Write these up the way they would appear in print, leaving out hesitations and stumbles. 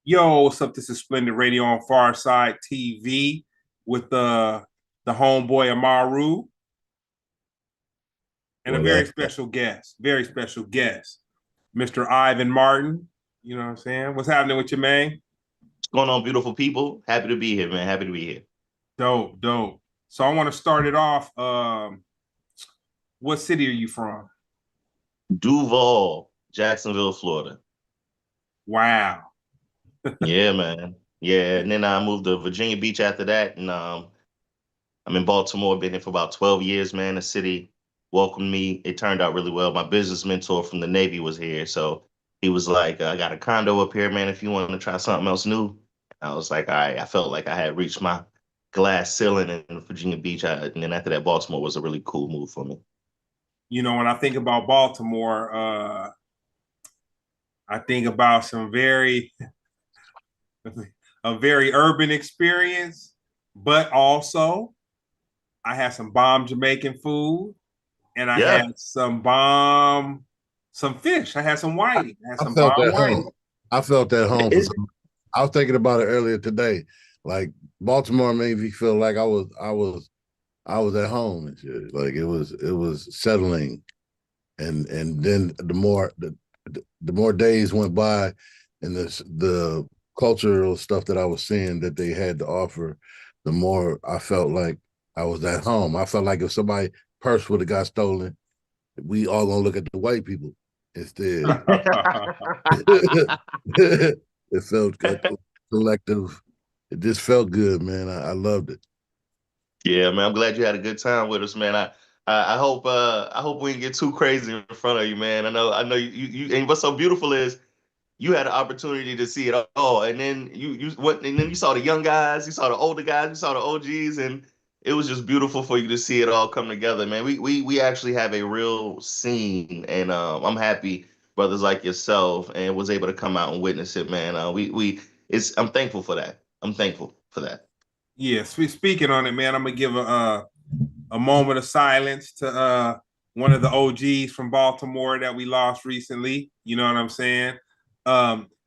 Yo, what's up? This is Splendid Radio on Farside TV with the homeboy Amaru and a What up? very special guest, Mr. Ivan Martin. You know what I'm saying? What's happening with your man? What's going on, beautiful people? Happy to be here, man. Happy to be here. Dope, dope. So I want to start it off. What city are you from? Duval, Jacksonville, Florida. Wow. Yeah, man. Yeah, and then I moved to Virginia Beach after that, and I'm in Baltimore. Been here for about 12 years, man. The city welcomed me. It turned out really well. My business mentor from the Navy was here, so he was like, "I got a condo up here, man. If you want to try something else new," I was like, "All right." I felt like I had reached my glass ceiling in Virginia Beach, and then after that, Baltimore was a really cool move for me. You know, when I think about Baltimore, I think about a very urban experience, but also I had some bomb Jamaican food, and I Yeah. had some fish. I had some I, whiting. I had I some felt bomb at whiting. home. I felt at home for It, some. I was thinking about it earlier today. Like Baltimore made me feel like I was at home and shit. Like it was settling, and then the more days went by, and the cultural stuff that I was seeing that they had to offer, the more I felt like I was at home. I felt like if somebody purse would have got stolen, we all gonna look at the white people instead. It felt a collective. It just felt good, man. I loved it. Yeah, man. I'm glad you had a good time with us, man. I hope we didn't get too crazy in front of you, man. I know you and what's so beautiful is you had the opportunity to see it all. And then you saw the young guys, you saw the older guys, you saw the OGs, and it was just beautiful for you to see it all come together, man. We actually have a real scene, and I'm happy brothers like yourself and was able to come out and witness it, man. We it's I'm thankful for that. I'm thankful for that. yeah, speaking on it, man, I'm gonna give a moment of silence to one of the OGs from Baltimore that we lost recently. You know what I'm saying?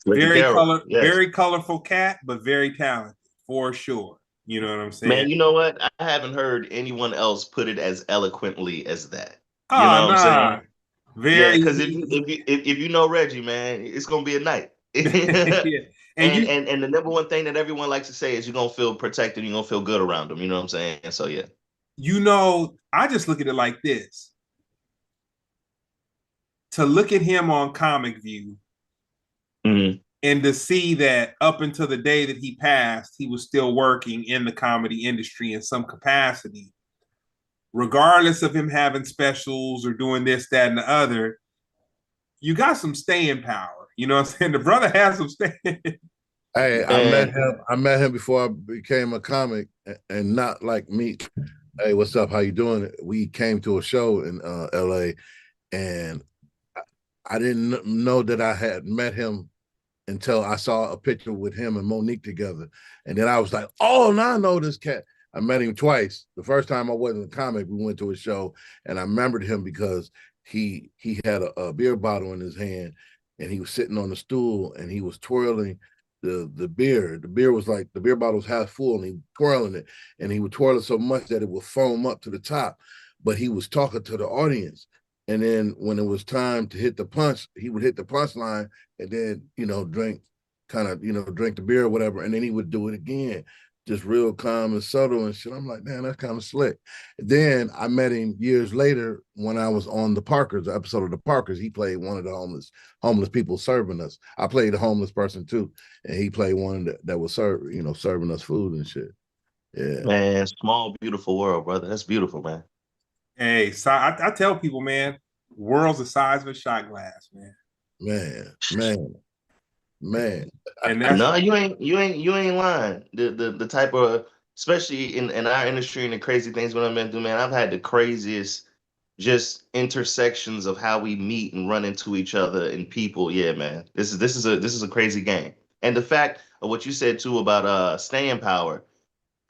Ricky Carroll, yes. Very colorful cat, but very talented for sure. You know what I'm saying? Man, you know what? I haven't heard anyone else put it as eloquently as that. You Oh know what I'm nah, saying? Yeah, very because if you know Reggie, man, it's gonna be a night. yeah. And And you and the number one thing that everyone likes to say is you're gonna feel protected, you're gonna feel good around them. You know what I'm saying? So yeah. you know, I just look at it like this. To look at him on Comic View Hmm. and to see that up until the day that he passed, he was still working in the comedy industry in some capacity, regardless of him having specials or doing this, that, and the other. You got some staying power. You know what I'm saying? The brother has some staying. Hey, I met Man, him. I met him before I became a comic, and not like me. Hey, what's up? How you doing? We came to a show in L.A. and I didn't know that I had met him until I saw a picture with him and Monique together. And then I was like, oh, now I know this cat. I met him twice. The first time I wasn't a comic, we went to a show, and I remembered him because he had a beer bottle in his hand, and he was sitting on the stool, and he was twirling the beer. The beer was like the beer bottle was half full, and he was twirling it, and he would twirl it so much that it would foam up to the top. But he was talking to the audience. And then when it was time to hit the punch, he would hit the punch line and then drink, drink the beer or whatever, and then he would do it again, just real calm and subtle and shit. I'm like, man, that's kind of slick. Then I met him years later when I was on the Parkers, the episode of the Parkers. He played one of the homeless people serving us. I played a homeless person too, and he played one that was serving us food and shit. Yeah. Man, small, beautiful world, brother. That's beautiful, man. hey, so I tell people, man, world's the size of a shot glass, man. Man. And that's No, you ain't lying. The type of, especially in our industry and the crazy things what I've been through, man. I've had the craziest just intersections of how we meet and run into each other and people. Yeah, man. This is a crazy game. And the fact of what you said too about staying power.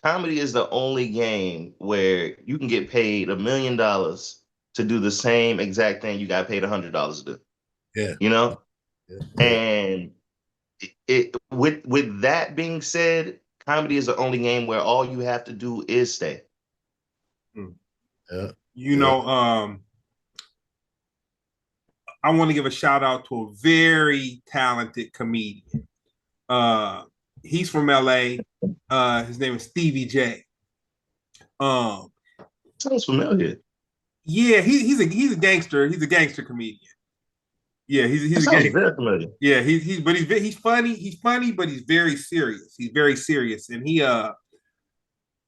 Comedy is the only game where you can get paid $1 million to do the same exact thing you got paid $100 to do. yeah, You know? yeah, yeah. And With that being said, comedy is the only game where all you have to do is stay. Hmm. Yeah, You yeah. know, I want to give a shout out to a very talented comedian. Uh, he's from LA. His name is Stevie J. Um, Sounds familiar. yeah, he's a gangster. He's a gangster comedian. Yeah, That he's a sounds gangster. very familiar. Yeah, he's funny. He's funny, but he's very serious. He's very serious, and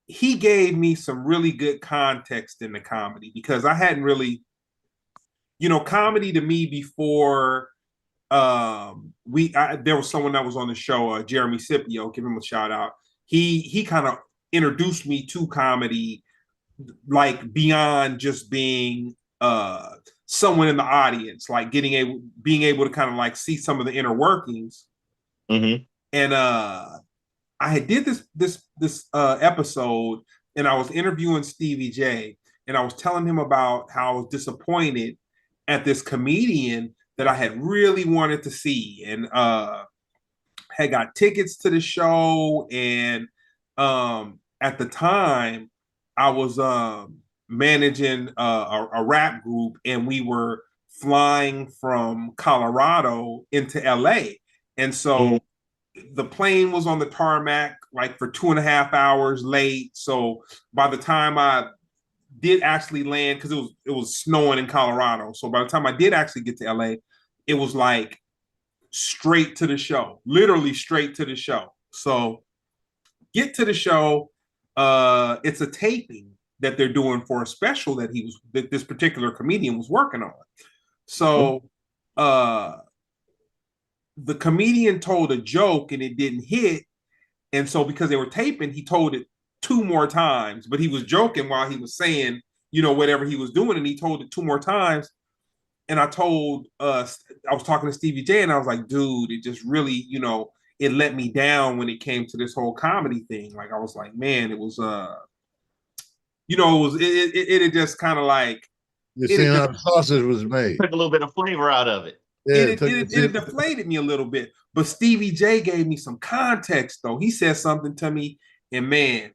he gave me some really good context in the comedy because I hadn't really, comedy to me before there was someone that was on the show, Jeremy Scipio, give him a shout out. He kind of introduced me to comedy, like beyond just being someone in the audience, like being able to kind of like see some of the inner workings. Mm-hmm. And I had did this episode, and I was interviewing Stevie J, and I was telling him about how I was disappointed at this comedian that I had really wanted to see, and had got tickets to the show, and at the time I was managing a rap group, and we were flying from Colorado into LA, and so the plane was on the tarmac like for 2.5 hours late. So by the time I did actually land, because it was snowing in Colorado, so by the time I did actually get to LA, it was like straight to the show, literally straight to the show. So get to the show. It's a taping that they're doing for a special that this particular comedian was working on. So uh the comedian told a joke and it didn't hit. And so because they were taping, he told it two more times, but he was joking while he was saying, whatever he was doing, and he told it two more times. And I was talking to Stevie J, and I was like, dude, it just really, it let me down when it came to this whole comedy thing. Like I was like, man, it was it was it just kind of like You it seen had how just the sausage was made. Took a little bit of flavor out of it. Yeah, it took it had deflated me a little bit. But Stevie J gave me some context though. He said something to me, and man,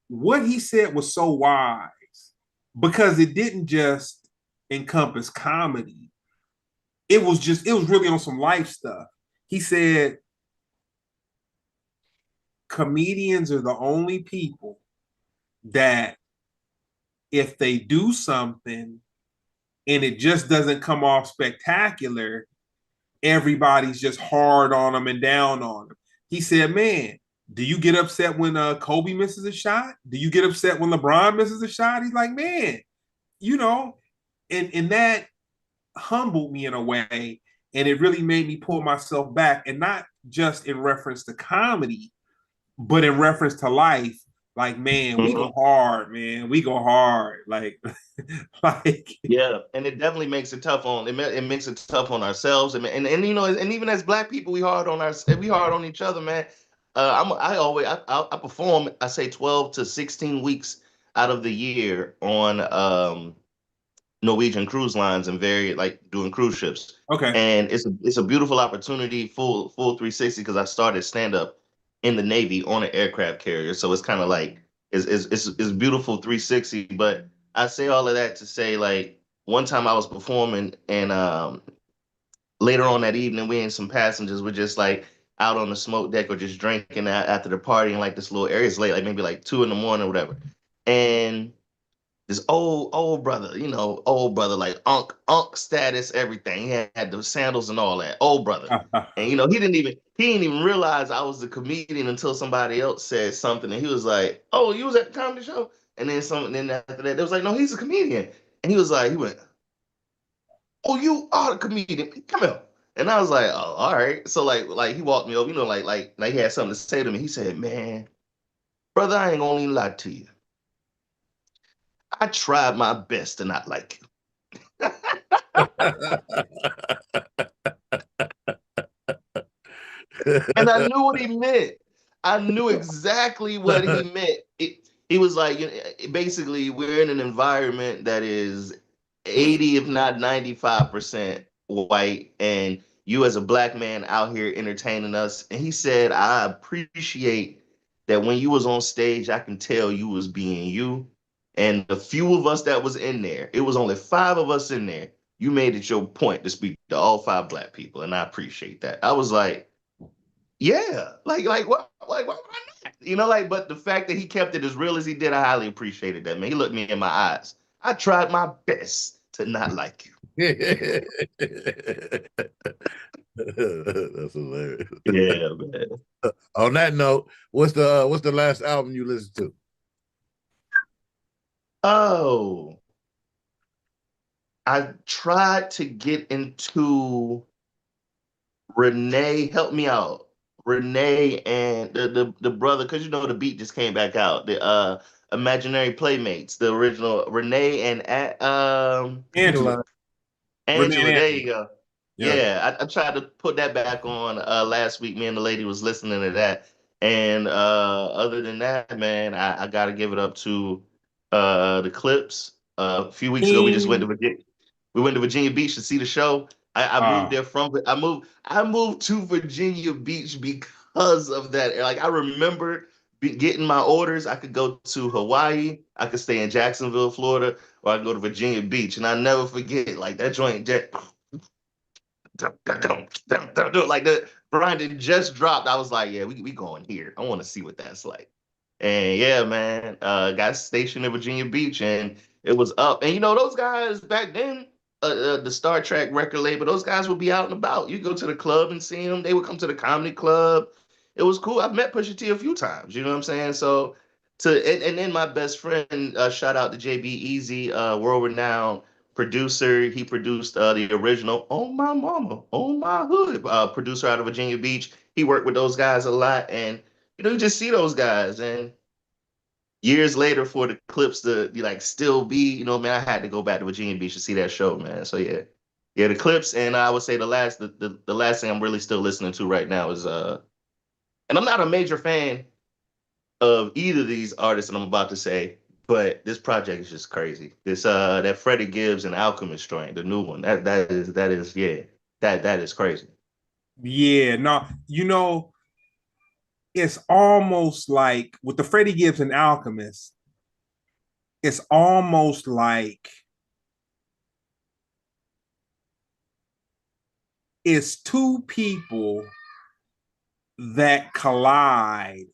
what he said was so wise because it didn't just encompass comedy. It was really on some life stuff. He said comedians are the only people that if they do something and it just doesn't come off spectacular, everybody's just hard on them and down on them. He said, man, do you get upset when Kobe misses a shot? Do you get upset when LeBron misses a shot? He's like, man, you know, and that humbled me in a way, and it really made me pull myself back, and not just in reference to comedy, but in reference to life. Like, man, we Mm-hmm. go hard, man. We go hard. Like, like, Yeah, and it definitely makes it tough on it makes it tough on ourselves, and and even as Black people, we hard on each other, man. I perform, I say 12 to 16 weeks out of the year on Norwegian cruise lines and very like doing cruise ships. okay, And it's a beautiful opportunity, full 360, because I started stand up in the Navy on an aircraft carrier. So it's kind of like it's beautiful 360. But I say all of that to say, like, one time I was performing, and later on that evening, we and some passengers were just like out on the smoke deck or just drinking after the party in like this little area. It's late, like maybe like 2 in the morning or whatever. And this old brother, old brother, like unk status, everything. He had the sandals and all that, old brother. And he didn't even realize I was the comedian until somebody else said something, and he was like, "Oh, you was at the comedy show?" And then after that, they was like, "No, he's a comedian." And he went, "Oh, you are the comedian. Come here." And I was like, "Oh, all right." So like he walked me over, like he had something to say to me. He said, "Man, brother, I ain't gonna even lie to you. I tried my best to not like you." And I knew what he meant. I knew exactly what he meant. He was like, basically, we're in an environment that is 80, if not 95% white, and you as a black man out here entertaining us. And he said, I appreciate that when you was on stage, I can tell you was being you. And the few of us that was in there, it was only 5 of us in there. You made it your point to speak to all 5 black people, and I appreciate that. I was like, yeah, like what, like why not? Like, but the fact that he kept it as real as he did, I highly appreciated that, man. He looked me in my eyes. I tried my best to not like you. That's hilarious. Yeah, man. On that note, what's the last album you listened to? Oh, I tried to get into Renee. Help me out. Renee and the brother, because the beat just came back out. The Imaginary Playmates, the original Renee and Angela. Renee and Angela. There Angela. you go. Yeah. Yeah, I tried to put that back on last week. Me and the lady was listening to that. And other than that, man, I gotta give it up to the Clips. A few weeks ago, we just went to Virginia. We went to Virginia Beach to see the show. I moved there from I moved to Virginia Beach because of that. Like I remember getting my orders. I could go to Hawaii, I could stay in Jacksonville, Florida, or I could go to Virginia Beach. And I never forget like that joint like the Brandon just dropped. I was like, yeah, we going here. I want to see what that's like. And yeah, man, got stationed in Virginia Beach and it was up. And those guys back then, the Star Trek record label, those guys would be out and about. You go to the club and see them. They would come to the comedy club. It was cool. I've met Pusha T a few times. You know what I'm saying? So and then my best friend, shout out to JB Easy, world renowned producer. He produced the original "On My Mama, On My Hood" producer out of Virginia Beach. He worked with those guys a lot, and you just see those guys, and years later for the Clips to like still be, man, I had to go back to Virginia Beach to see that show, man. So yeah, yeah, the Clips, and I would say the last thing I'm really still listening to right now is and I'm not a major fan of either of these artists that I'm about to say, but this project is just crazy. This that Freddie Gibbs and Alchemist joint, the new one, that is yeah, that is crazy. Yeah. No, it's almost like with the Freddie Gibbs and Alchemist, it's almost like it's two people that collide,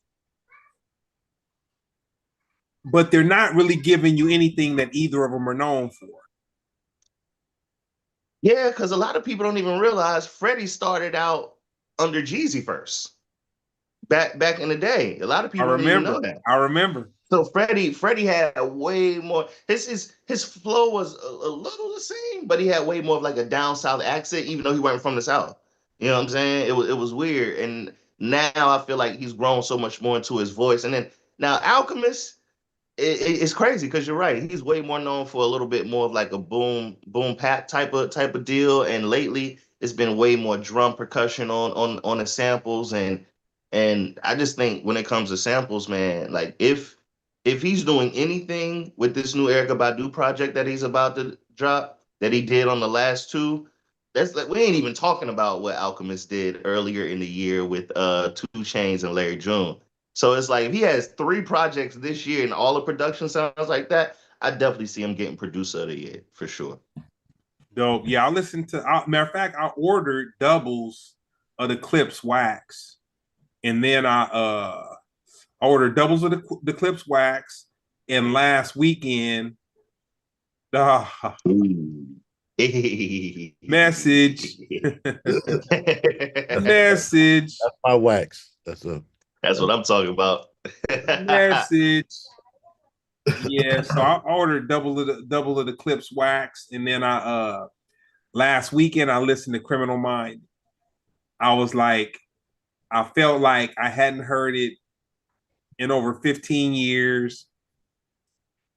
but they're not really giving you anything that either of them are known for. Yeah, because a lot of people don't even realize Freddie started out under Jeezy first. Back in the day. A lot of I people don't even know remember. that. I remember. So Freddie had way more. His flow was a little the same, but he had way more of like a down south accent, even though he wasn't from the south. You know what I'm saying? It was weird, and now I feel like he's grown so much more into his voice. And then now Alchemist, it's crazy because you're right. He's way more known for a little bit more of like a boom pat type of deal. And lately, it's been way more drum percussion on the samples. And I just think when it comes to samples, man, like if he's doing anything with this new Erykah Badu project that he's about to drop that he did on the last two, that's like we ain't even talking about what Alchemist did earlier in the year with 2 Chainz and Larry June. So it's like if he has 3 projects this year and all the production sounds like that, I definitely see him getting producer of the year for sure. Dope. Yeah, I listened to. Matter of fact, I ordered doubles of the Clips wax, and then I ordered doubles of the Clips wax. And last weekend, uh, message, message, That's my wax. That's a That's what I'm talking about. message. Yeah, so I ordered double of the Clips wax, and then I last weekend I listened to Criminal Mind. I was like, I felt like I hadn't heard it in over 15 years.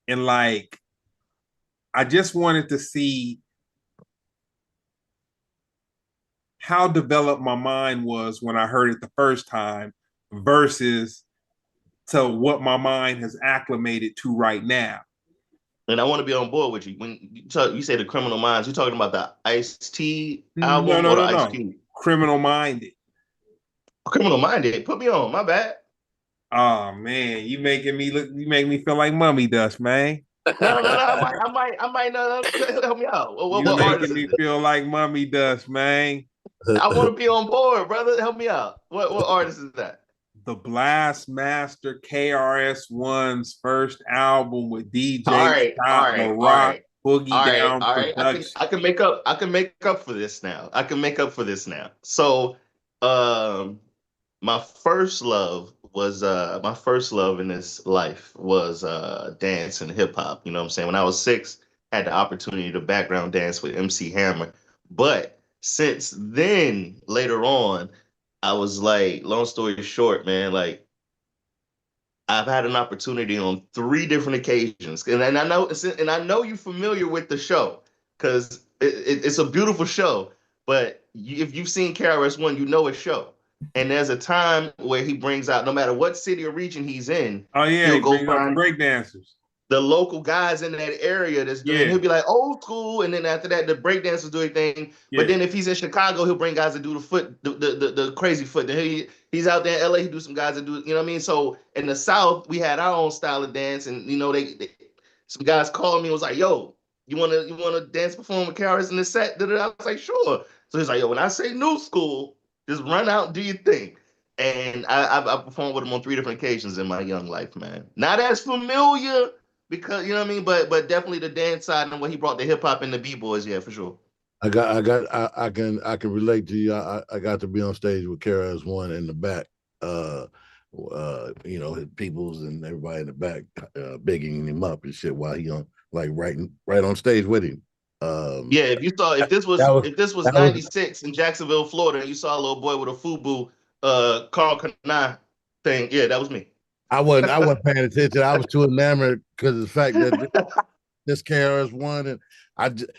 And like, I just wanted to see how developed my mind was when I heard it the first time versus to what my mind has acclimated to right now. And I want to be on board with you. When you say the Criminal Minds, you talking about the Ice-T No, album no, or the no, Ice no. Cube? Criminal Minded. Criminal Minded. Put me on. My bad. Oh man, you make me feel like mummy dust, man. No, no, no. I might not help me out. What, You what artist making is me it? feel like mummy dust, man. I want to be on board, brother. Help me out. What artist is that? The Blast Master KRS-One's first album with All DJ right, all Scott right, all LaRock, right, Boogie all right, Down all right. I can Production. I can make up. I can make up for this now. I can make up for this now. So, um, my first love in this life was dance and hip hop. You know what I'm saying? When I was 6, I had the opportunity to background dance with MC Hammer. But since then, later on, I was like, long story short, man, like I've had an opportunity on 3 different occasions, and I know you're familiar with the show because it's a beautiful show. But if you've seen KRS-One, you know his show. And there's a time where he brings out, no matter what city or region he's in, Oh yeah, he'll he go brings out the find break dancers. the local guys in that area that's doing, Yeah, he'll be like old school, and then after that the breakdancers do anything. But yeah. then if he's in Chicago, he'll bring guys that do the foot, the crazy foot. Then he's out there in LA, he do some guys that do, you know what I mean? So in the South, we had our own style of dance, and some guys called me and was like, yo, you wanna dance perform with Karis in the set? Da-da-da. I was like, sure. So he's like, yo, when I say new school, just run out and do your thing. And I performed with him on 3 different occasions in my young life, man. Not as familiar because you know what I mean, but definitely the dance side and what he brought the hip hop and the b boys, yeah, for sure. I can relate to you. I got to be on stage with KRS One in the back. Uh, his peoples and everybody in the back bigging him up and shit while he on like right on stage with him. Yeah, if you saw That was if this was that was '96 in Jacksonville, Florida, and you saw a little boy with a FUBU Carl Kanai thing, yeah, that was me. I wasn't paying attention. I was too enamored because of the fact that this KRS One and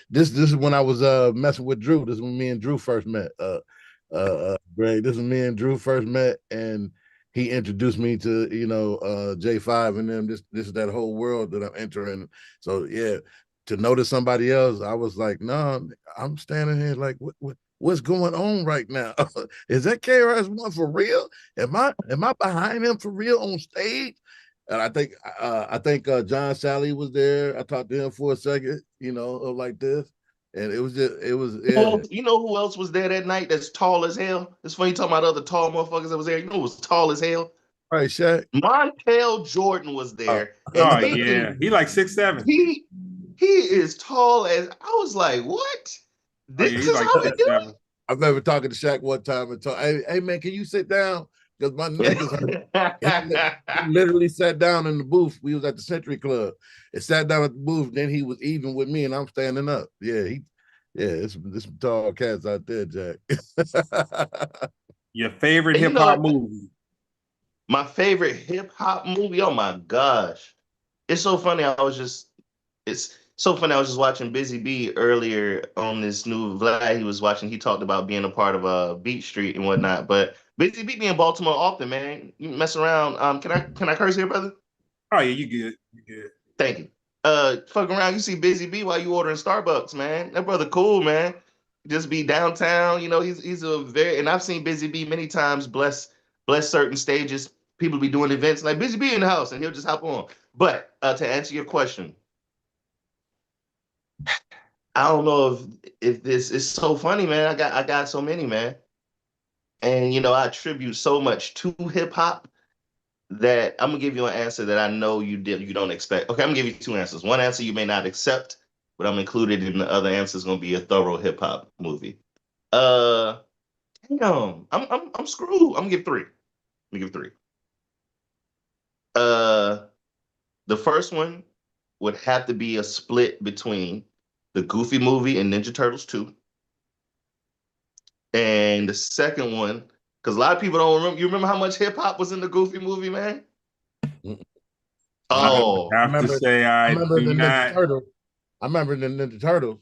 this is when I was messing with Drew. This is when me and Drew first met. Greg. This is me and Drew first met, and he introduced me to J5 and them. This is that whole world that I'm entering. So yeah, to notice somebody else, I was like, no, I'm standing here like, what's going on right now? Is that KRS One for real? Am I behind him for real on stage? And I think John Sally was there. I talked to him for a second, like this. And it was yeah. Well, you know who else was there that night that's tall as hell? It's funny you talking about other tall motherfuckers that was there. You know who was tall as hell? All right, Shaq. Montel Jordan was Oh, there, and Oh oh, yeah, he like 6'7". he is tall as I was like, what? Oh This yeah, he's is like how we do 6'7". I remember talking to Shaq one time and told, hey man, can you sit down? Because my neck is hurt. He it. literally sat down in the booth. We was at the Century Club. And sat down at the booth. Then he was even with me, and I'm standing up. It's some tall cats out there, Jack. Your favorite And you hip know hop what? movie? My favorite hip hop movie. Oh my gosh. It's so funny. It's so funny. I was just watching Busy B earlier on this new Vlad he was watching. He talked about being a part of Beat Street and whatnot. But Busy B be in Baltimore often, man. You mess around. Can I curse here, brother? Oh yeah, you good. You good. Thank you. Fuck around, you see Busy B while you ordering Starbucks, man. That brother cool, man. Just be downtown, he's a very and I've seen Busy B many times bless certain stages. People be doing events like Busy B in the house and he'll just hop on. But to answer your question, I don't know if this is so funny, man. I got so many, man. And I attribute so much to hip hop that I'm gonna give you an answer that I know you don't expect. Okay, I'm gonna give you 2 answers. One answer you may not accept, but I'm included in the other answer is gonna be a thorough hip hop movie. Uh, damn, I'm screwed. I'm gonna give 3. Let me give 3. Uh, the first one would have to be a split between the Goofy movie and Ninja Turtles 2, and the second one, because a lot of people don't remember. You remember how much hip hop was in the Goofy movie, man? I I remember, Oh, I have to remember, say I I remember do the Ninja not. Turtles. I remember the Ninja Turtles.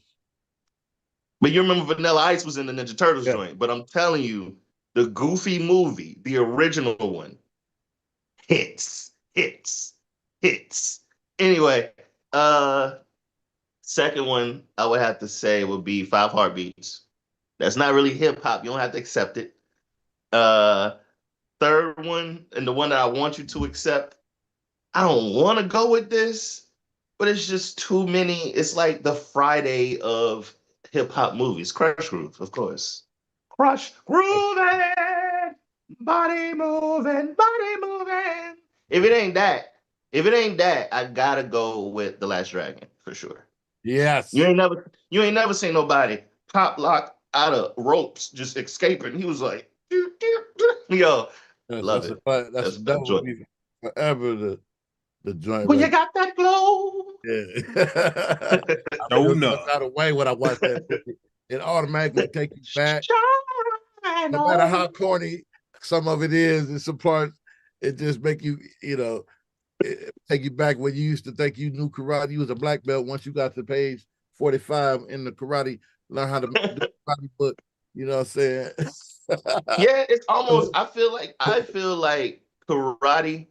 but you remember Vanilla Ice was in the Ninja Turtles Yeah. joint. But I'm telling you, the Goofy movie, the original one, hits, hits, hits. Anyway, Uh, Second one I would have to say would be Five Heartbeats. That's not really hip hop. You don't have to accept it. Uh, Third one, and the one that I want you to accept, I don't want to go with this, but it's just too many. It's like the Friday of hip hop movies. Crush Groove, of course. Crush grooving, body moving. If it ain't that, if it ain't that, I gotta go with The Last Dragon for sure. Yes. You ain't never seen nobody pop lock out of ropes just escaping. He was like, "Doo, doo, doo." Yo, Yes, love it. that's That's that a joy. would be forever the joint When right you got that glow. there. Yeah. I No, feel no. some kind of way when I watch that movie. It automatically take you back. Shine No matter how on. corny some of it is, in some parts, it just make you, take you back when you used to think you knew karate. You was a black belt. Once you got to page 45 in the karate, learn how to do karate book. You know what I'm saying? Yeah, it's almost. I feel like karate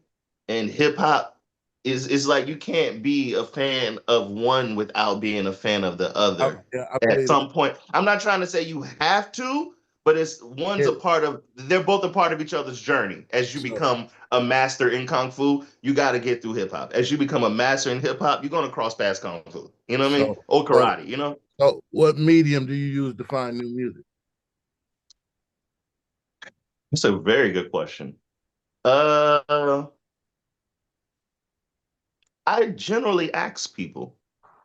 and hip hop is like you can't be a fan of one without being a fan of the other. Yeah, I At believe that. some point, I'm not trying to say you have to, but it's one's Yeah, a part of. They're both a part of each other's journey. As you so, become a master in kung fu, you got to get through hip hop. As you become a master in hip hop, you're gonna cross past kung fu. You know what I mean? so, Or so, karate. You know. so, what medium do you use to find new music? That's a very good question. Uh, I generally ask people.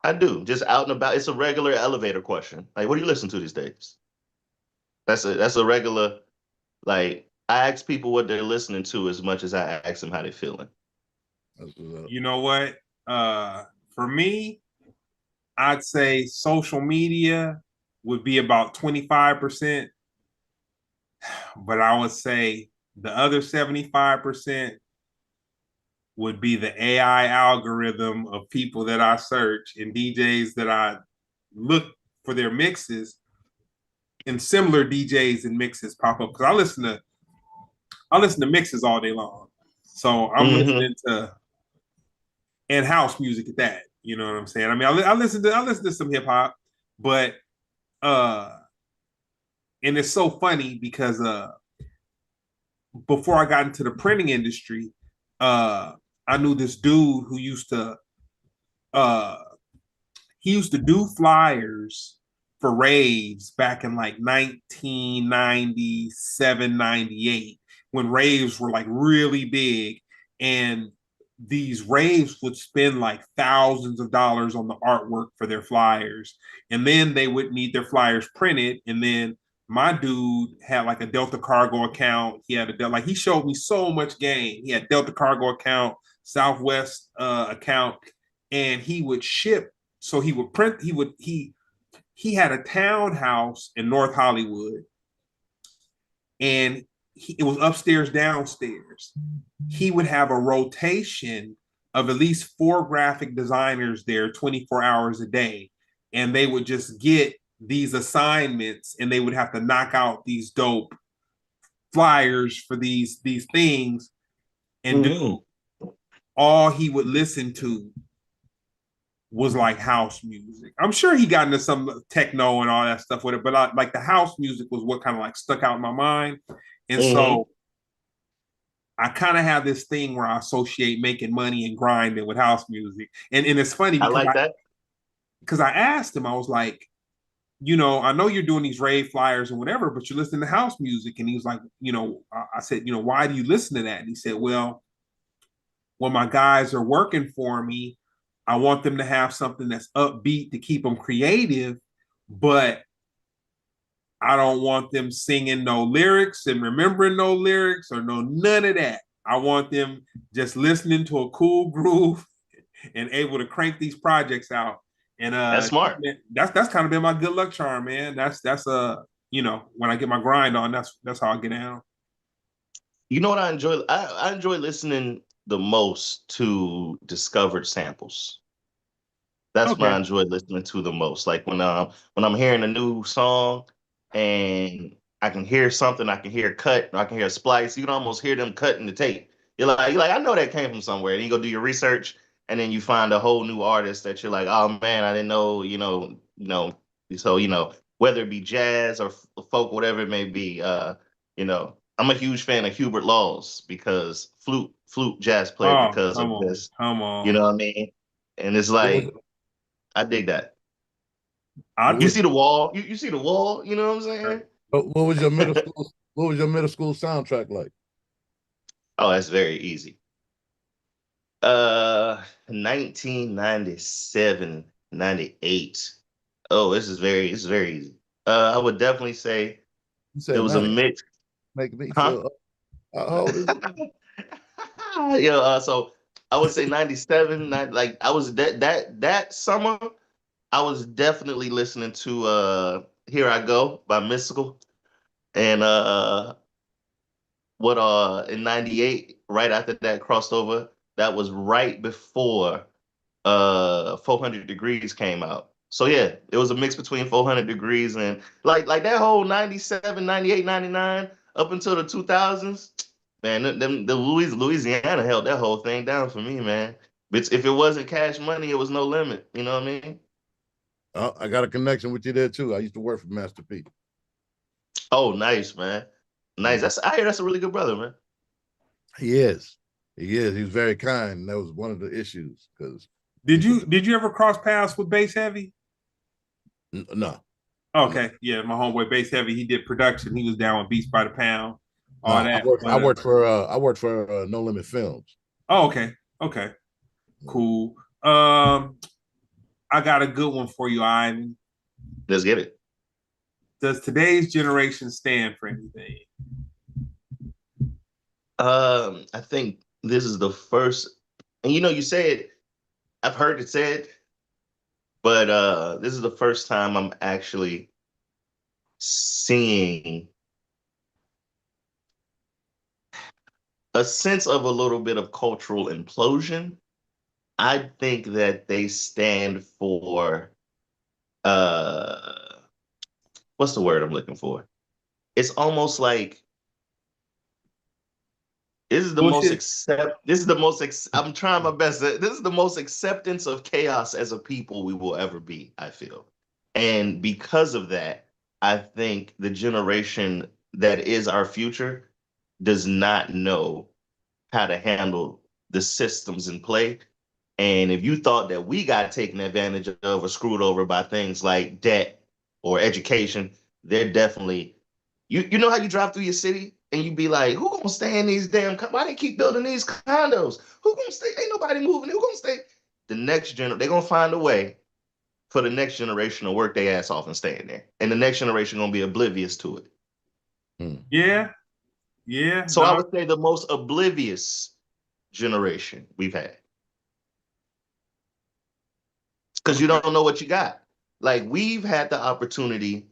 I do, just out and about. It's a regular elevator question. Like, what do you listen to these days? That's a regular, like, I ask people what they're listening to as much as I ask them how they're feeling. You know what? For me, I'd say social media would be about 25%, but I would say the other 75% would be the AI algorithm of people that I search and DJs that I look for their mixes, and similar DJs and mixes pop up because I listen to mixes all day long. So I'm Hmm. listening to and house music at that. You know what I'm saying? I mean, I listen to some hip hop, but uh, and it's so funny because before I got into the printing industry, uh, I knew this dude who uh he used to do flyers for raves back in like 1997, 98, when raves were like really big. And these raves would spend like thousands of dollars on the artwork for their flyers. And then they would need their flyers printed. And then my dude had like a Delta Cargo account. He had like he showed me so much game. He had Delta Cargo account, Southwest account, and he would ship, so he would print. He had a townhouse in North Hollywood, and it was upstairs, downstairs. He would have a rotation of at least four graphic designers there, 24 hours a day, and they would just get these assignments, and they would have to knock out these dope flyers for these things. And Hmm. do all he would listen to was like house music. I'm sure he got into some techno and all that stuff with it, but like the house music was what kind of like stuck out in my mind. And Hmm. so I kind of have this thing where I associate making money and grinding with house music. And it's funny I because like that. I asked him, I was like, I know you're doing these rave flyers and whatever, but you're listening to house music. And he was like, I said, why do you listen to that? And he said, well, when my guys are working for me, I want them to have something that's upbeat to keep them creative, but I don't want them singing no lyrics and remembering no lyrics or none of that. I want them just listening to a cool groove and able to crank these projects out. And That's smart. that's kind of been my good luck charm, man. That's when I get my grind on, that's how I get down. You know what I enjoy? I enjoy listening the most to discovered samples. That's what I Okay. enjoy listening to the most. Like when I'm hearing a new song and I can hear something, I can hear a cut, or I can hear a splice. You can almost hear them cutting the tape. You're like, I know that came from somewhere. And you go do your research, and then you find a whole new artist that you're like, oh man, I didn't know, so whether it be jazz or folk, whatever it may be, I'm a huge fan of Hubert Laws because flute jazz player Oh, because come of on, this, come you on. know what I mean? And it's What was like I dig that. I what You was see the wall, you see the wall, you know what I'm saying? what was your middle school? What was your middle school soundtrack like? Oh, that's very easy. 1997, 98. Oh, this is very easy. I would definitely say You it said was a 90, mix, make me huh? feel. How old is it? Yeah, so I would say 97, like I was that summer, I was definitely listening to Here I Go by Mystical. And what in 98, right after that crossover, that was right before 400 Degrees came out. So yeah, it was a mix between 400 Degrees and like that whole 97, 98, 99 up until the 2000s. Man, the Louisiana held that whole thing down for me, man. But if it wasn't Cash Money, it was No Limit. You know what I mean? Oh, I got a connection with you there too. I used to work for Master P. Oh, nice, man. Nice. Yeah. I hear that's a really good brother, man. He is. He is. He's very kind. That was one of the issues because Did people. you ever cross paths with Bass Heavy? No, no, Okay, yeah, my homeboy Bass Heavy, he did production. He was down with Beats by the Pound, all no. that. I But worked for No Limit Films. oh, okay, okay, cool. I got a good one for you, Ivan. Let's get it. Does today's generation stand for anything? I think this is the first, and you said I've heard it said, but this is the first time I'm actually seeing a sense of a little bit of cultural implosion. I think that they stand for uh what's the word I'm looking for? It's almost like Bullshit. I'm trying my best. This is the most acceptance of chaos as a people we will ever be, I feel. And because of that, I think the generation that is our future does not know how to handle the systems in play. And if you thought that we got taken advantage of or screwed over by things like debt or education, they're definitely you know how you drive through your city and you be like, who gonna stay in these why they keep building these condos? Who gonna stay? Ain't nobody moving. Who gonna stay? The next generation, they're gonna find a way for the next generation to work their ass off and stay in there. And the next generation gonna be oblivious to it. Hmm. Yeah, yeah, So I no, would say the most oblivious generation we've had. Because you okay. don't know what you got. Like we've had the opportunity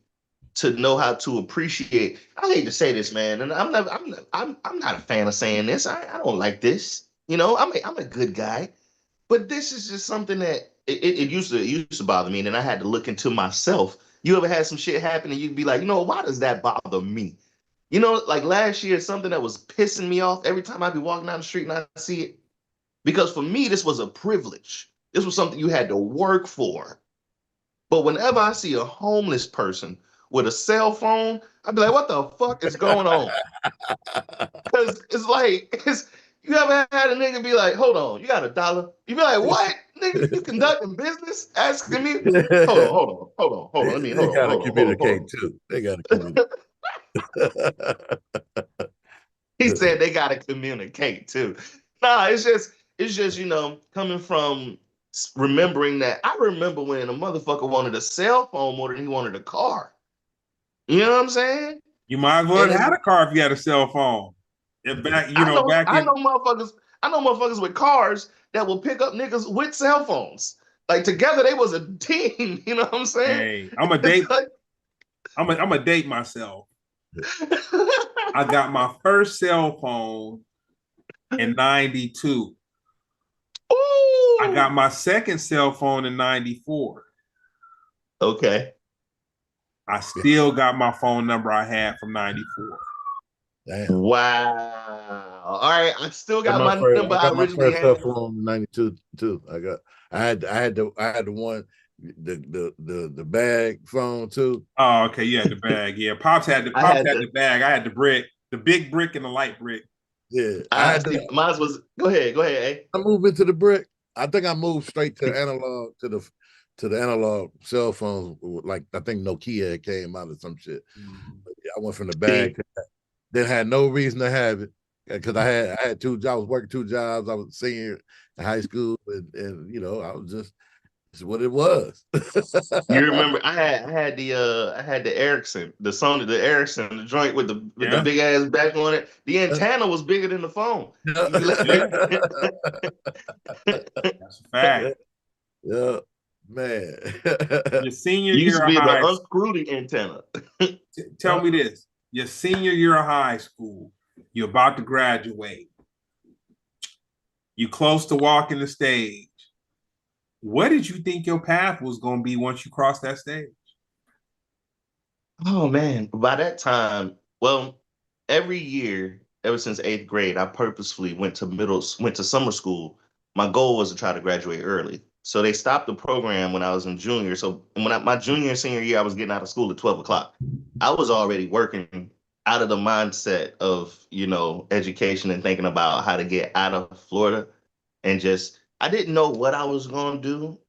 to know how to appreciate. I hate to say this, man, and I'm not a fan of saying this. I don't like this. I'm a good guy, but this is just something that it used to bother me, and then I had to look into myself. You ever had some shit happen, and you'd be like, why does that bother me? Like last year, something that was pissing me off every time I'd be walking down the street and I see it. Because for me, this was a privilege. This was something you had to work for. But whenever I see a homeless person with a cell phone, I'd be like, what the fuck is going on? Because it's like, you ever had a nigga be like, hold on, you got $1? You be like, what? Nigga, you conducting business? Asking me, hold on, let me, They hold on, got to hold on, hold on, communicate hold too. They got to communicate. on. He said they gotta communicate too. Nah, it's just coming from remembering that. I remember when a motherfucker wanted a cell phone more than he wanted a car. You know what I'm saying? You might as well And have it's had a car if you had a cell phone. And back, I know back I in know motherfuckers I know motherfuckers with cars that will pick up niggas with cell phones. Like together they was a team. You know what I'm saying? hey, It's like I'm a date myself. I got my first cell phone in 92. I Ooh. got my second cell phone in 94. Okay. I still got my phone number I had from 94. Damn. Wow. All right, I still Got got my my first, number I I got my originally first cell had. phone in '92 too. I had the one, the bag phone too. Oh, okay. You had the bag. Yeah, I pops had had the the bag. I had the brick, the big brick and the light brick. Yeah, I I had see to. mine was go ahead, I moved into the brick. I think I moved straight to analog to the analog cell phones. Like I think Nokia came out or some shit. Mhm. But yeah, I went from the A. bag. Then had no reason to have it because I had two jobs. I was working two jobs. I was a senior in high school, and I was just it's what it was. You remember I had the Ericsson, the Ericsson, the joint with the Yeah, big ass back on it. The antenna was bigger than the phone. You be yeah, like, that's a fact. Yeah, man. Your senior you used to year of be able high, to unscrew the antenna. tell me this: your senior year of high school, you're about to graduate. You close to walking the stage. What did you think your path was going to be once you crossed that stage? Oh man, by that time, well, every year, ever since eighth grade, I purposefully went to summer school. My goal was to try to graduate early. So they stopped the program when I was in junior. So my junior and senior year, I was getting out of school at 12 o'clock. I was already working out of the mindset of, education and thinking about how to get out of Florida and just I didn't know what I was going to do,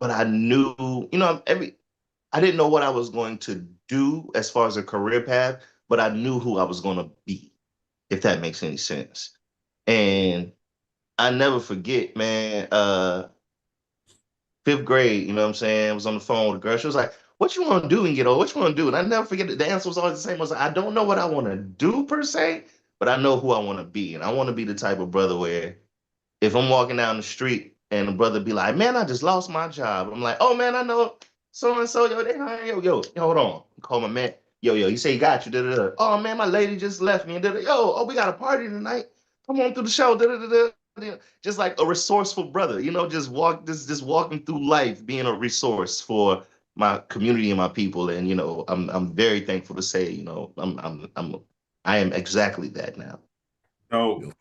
but I knew, I didn't know what I was going to do as far as a career path, but I knew who I was going to be, if that makes any sense. And I never forget, man, fifth grade, you know what I'm saying? I was on the phone with a girl. She was like, "What you want to do and get old? What you want to do?" And I never forget that the answer was always the same. I was like, I don't know what I want to do per se, but I know who I want to be. And I want to be the type of brother where if I'm walking down the street and a brother be like, "Man, I just lost my job," I'm like, "Oh man, I know so and so, yo, they hiring, yo, hold on." Call my man, yo, you say he got you, da da da. "Oh man, my lady just left me, and da da. Yo, oh, we got a party tonight. Come on through the show, da da da da." Just like a resourceful brother, just walking through life, being a resource for my community and my people, and I'm very thankful to say, I am exactly that now. No, your,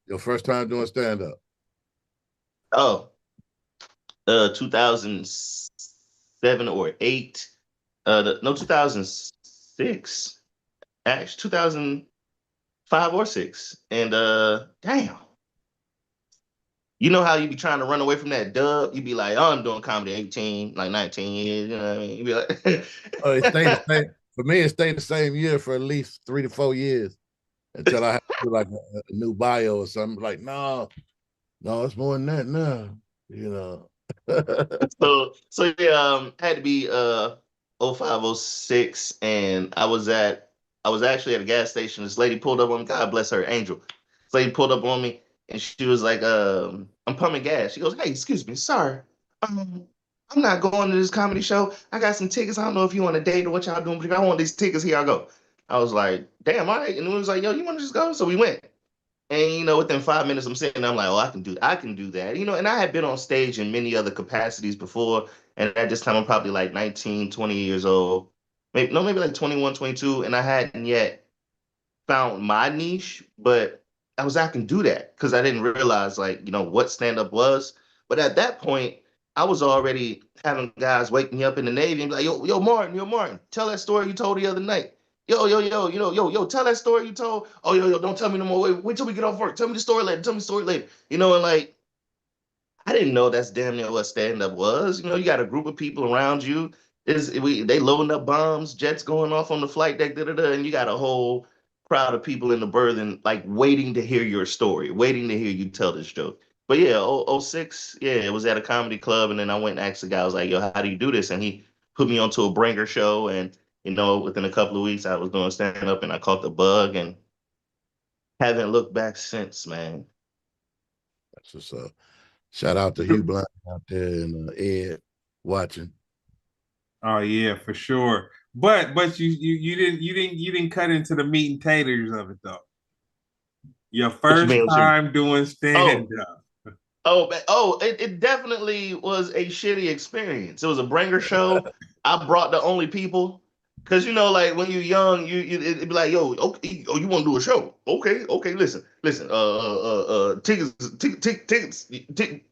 your first time doing stand up. Oh, 2007 or 8. No, 2006. Actually, 2005 or 6. And damn. You know how you be trying to run away from that dub? You be like, "Oh, I'm doing comedy 18, like 19 years." You know what I mean? You be Oh, it like, stayed the same for me. It stayed the same year for at least 3 to 4 years until I had to do like a new bio or something. Like, no, no, it's more than that now. You know. so yeah, had to be 05, 06, and I was actually at a gas station. This lady pulled up on me. God bless her, Angel. This lady pulled up on me and she was like, "I'm pumping gas." She goes, "Hey, excuse me, sorry. Um, I'm not going to this comedy show. I got some tickets. I don't know if you want a date or what y'all doing, but if I want these tickets, here I go." I was like, "Damn, all right." And it was like, "Yo, you want to just go?" So we went. And within 5 minutes, I'm sitting there, I'm like, "Oh, I can do that." And I had been on stage in many other capacities before. And at this time, I'm probably like 19, 20 years old. Maybe no, maybe like 21, 22. And I hadn't yet found my niche, but I can do that because I didn't realize like, what stand-up was. But at that point, I was already having guys wake me up in the Navy and be like, yo, Martin, tell that story you told the other night. Yo, tell that story you told. Oh, yo, don't tell me no more. Wait till we get off work. Tell me the story later. Tell me the story later. And like I didn't know that's damn near what stand up was. You got a group of people around you. They loading up bombs, jets going off on the flight deck, da da da, and you got a whole crowd of people in the berth and like waiting to hear your story, waiting to hear you tell this joke. But yeah, 06, yeah, it was at a comedy club, and then I went and asked the guy, I was like, "Yo, how do you do this?" And he put me onto a bringer show, and within a couple of weeks, I was doing stand up, and I caught the bug, and haven't looked back since, man. That's what's up. Shout out to Hugh Blunt out there and Ed watching. oh yeah, for sure. But you didn't cut into the meat and taters of it though. Your What you first mean? What you mean? time doing stand Oh, up. it definitely was a shitty experience. It was a bringer show. I brought the only people. Cause like when you're young, it'd be like, yo, okay, oh, you want to do a show? Okay, okay, listen. Tickets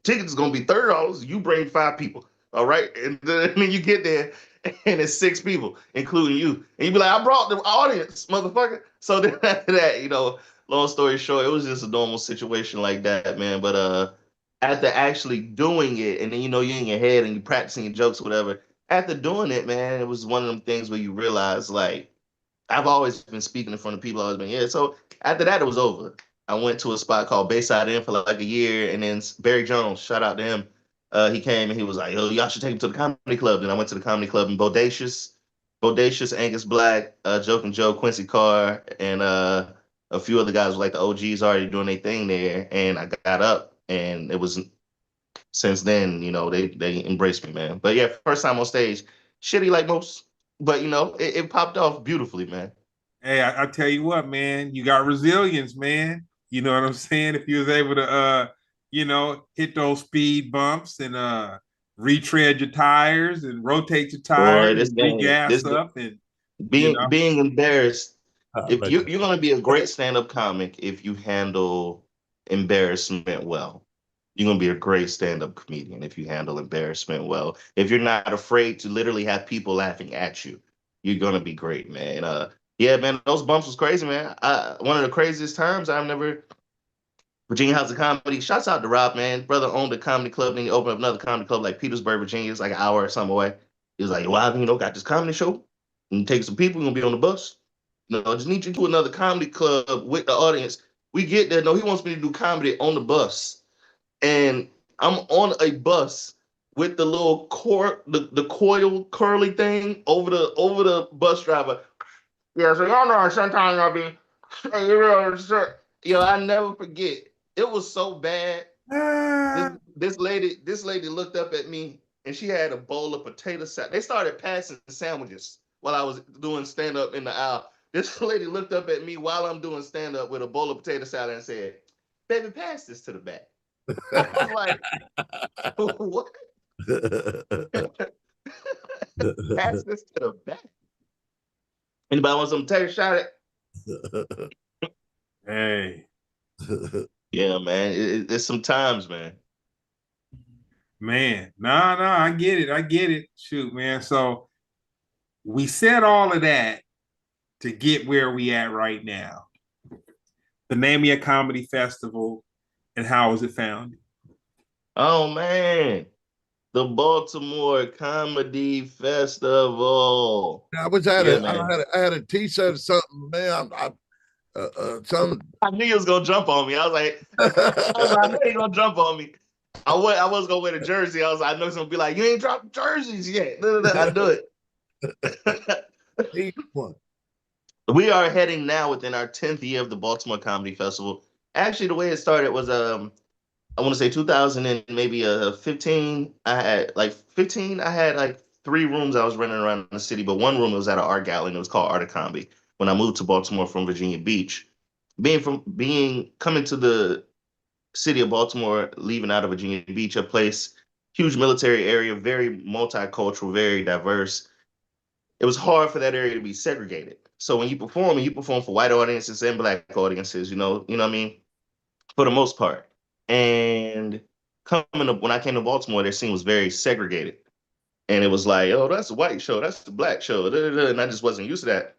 is gonna be $30. You bring 5 people, all right? And then you get there, and it's 6 people, including you, and you be like, I brought the audience, motherfucker. So then after that, long story short, it was just a normal situation like that, man. But after actually doing it, and then you're in your head and you're practicing your jokes, whatever after doing it, man, it was one of them things where you realize, like, I've always been speaking in front of people, always been, yeah. So after that, it was over. I went to a spot called Bayside Inn for like a year, and then Barry Jones, shout out to him. He came and he was like, yo, y'all should take him to the comedy club. Then I went to the comedy club in Bodacious, Angus Black, Joking Joe, Quincy Carr, and a few other guys like the OGs already doing their thing there. And I got up, and it was since then, they embraced me, man. But yeah, first time on stage, shitty like most, but it popped off beautifully, man. Hey, I tell you what, man, you got resilience, man. You know what I'm saying? If you was able to hit those speed bumps and retread your tires and rotate your Boy, tires this and game, regas up and you know. being embarrassed. If Like, you're gonna be a great stand-up comic if you handle embarrassment well. You're gonna be a great stand-up comedian if you handle embarrassment well. If you're not afraid to literally have people laughing at you, you're gonna be great, man. Yeah, man, those bumps was crazy, man. One of the craziest times I've never Virginia House of Comedy. Shouts out to Rob, man. Brother owned a comedy club, then he opened up another comedy club like Petersburg, Virginia. It's like an hour or something away. He was like, well, got this comedy show. And take some people, you're gonna be on the bus. Just need you to do another comedy club with the audience. We get there. No, he wants me to do comedy on the bus. And I'm on a bus with the little the coil curly thing over the bus driver. Yeah, so y'all know sometimes I'll be, I never forget. It was so bad. This Ah, this lady looked up at me and she had a bowl of potato salad. They started passing sandwiches while I was doing stand up in the aisle. This lady looked up at me while I'm doing stand up with a bowl of potato salad and said, "Baby, pass this to the back." I was like, "What? Pass this to the back? Anybody want some potato salad?" hey, Yeah, man. It's sometimes, man. man. Nah, I get it. I get it. Shoot, man. So we said all of that to get where we at right now. The name of your comedy festival and how was it founded? Oh man. The Baltimore Comedy Festival. I wish I had Yeah, a, man. I had a T-shirt or something, man. Some. I knew he was gonna jump on me. I know he gonna jump on me. I was gonna wear the jersey. I know he's gonna be like, you ain't dropped jerseys yet. I knew it. one. We are heading now within our 10th year of the Baltimore Comedy Festival. Actually, the way it started was I want to say 2000 and maybe 15. I had like 3 rooms I was running around the city, but one room was at an art gallery and it was called Art of Comedy. When I moved to Baltimore from Virginia Beach, being coming to the city of Baltimore, leaving out of Virginia Beach, a place huge military area, very multicultural, very diverse. It was hard for that area to be segregated. So when you perform for white audiences and black audiences, you know what I mean, for the most part. And coming up when I came to Baltimore, their scene was very segregated, and it was like, oh, that's a white show, that's the black show, da, da, da. And I just wasn't used to that.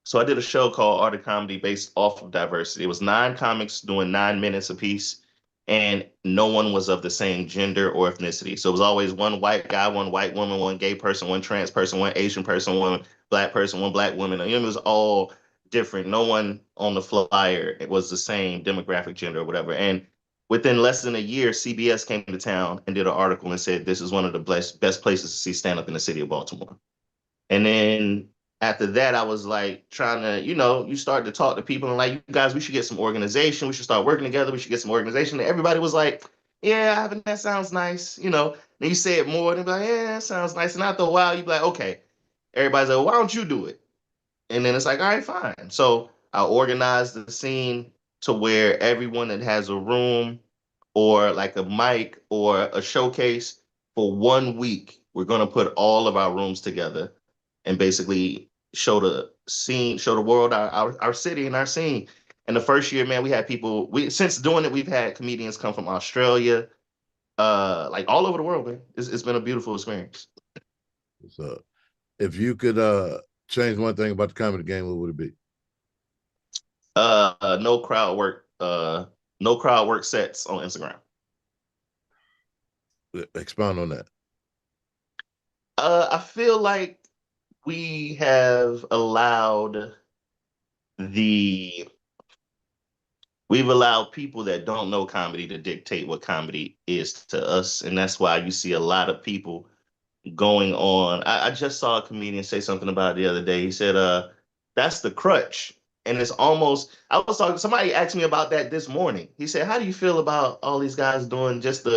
So I did a show called Art of Comedy based off of diversity. It was 9 comics doing 9 minutes apiece, and no one was of the same gender or ethnicity. So it was always one white guy, one white woman, one gay person, one trans person, one Asian person, one black person, one black woman. It was all different. No one on the flyer it was the same demographic, gender, or whatever. And within less than a year, CBS came to town and did an article and said this is one of the best places to see stand up in the city of Baltimore. And then after that, I was like trying to, you start to talk to people and like, you guys, we should get some organization. We should start working together. We should get some organization. And everybody was like, yeah, that sounds nice. Then you say it more and they be like, yeah, that sounds nice. And after a while, you be like, okay. Everybody's like, well, why don't you do it? And then it's like, all right, fine. So I organized the scene to where everyone that has a room or like a mic or a showcase for one week, we're going to put all of our rooms together and basically show the scene, show the world our city and our scene. And the first year, man, we had people. We since doing it, we've had comedians come from Australia, like all over the world, man. It's been a beautiful experience. So, if you could change one thing about the comedy game, what would it be? No crowd work. No crowd work sets on Instagram. Expound on that. I feel like we have allowed the we've allowed people that don't know comedy to dictate what comedy is to us, and that's why you see a lot of people going on. I just saw a comedian say something about it the other day. He said, that's the crutch. And it's almost, I was talking, somebody asked me about that this morning. He said, how do you feel about all these guys doing just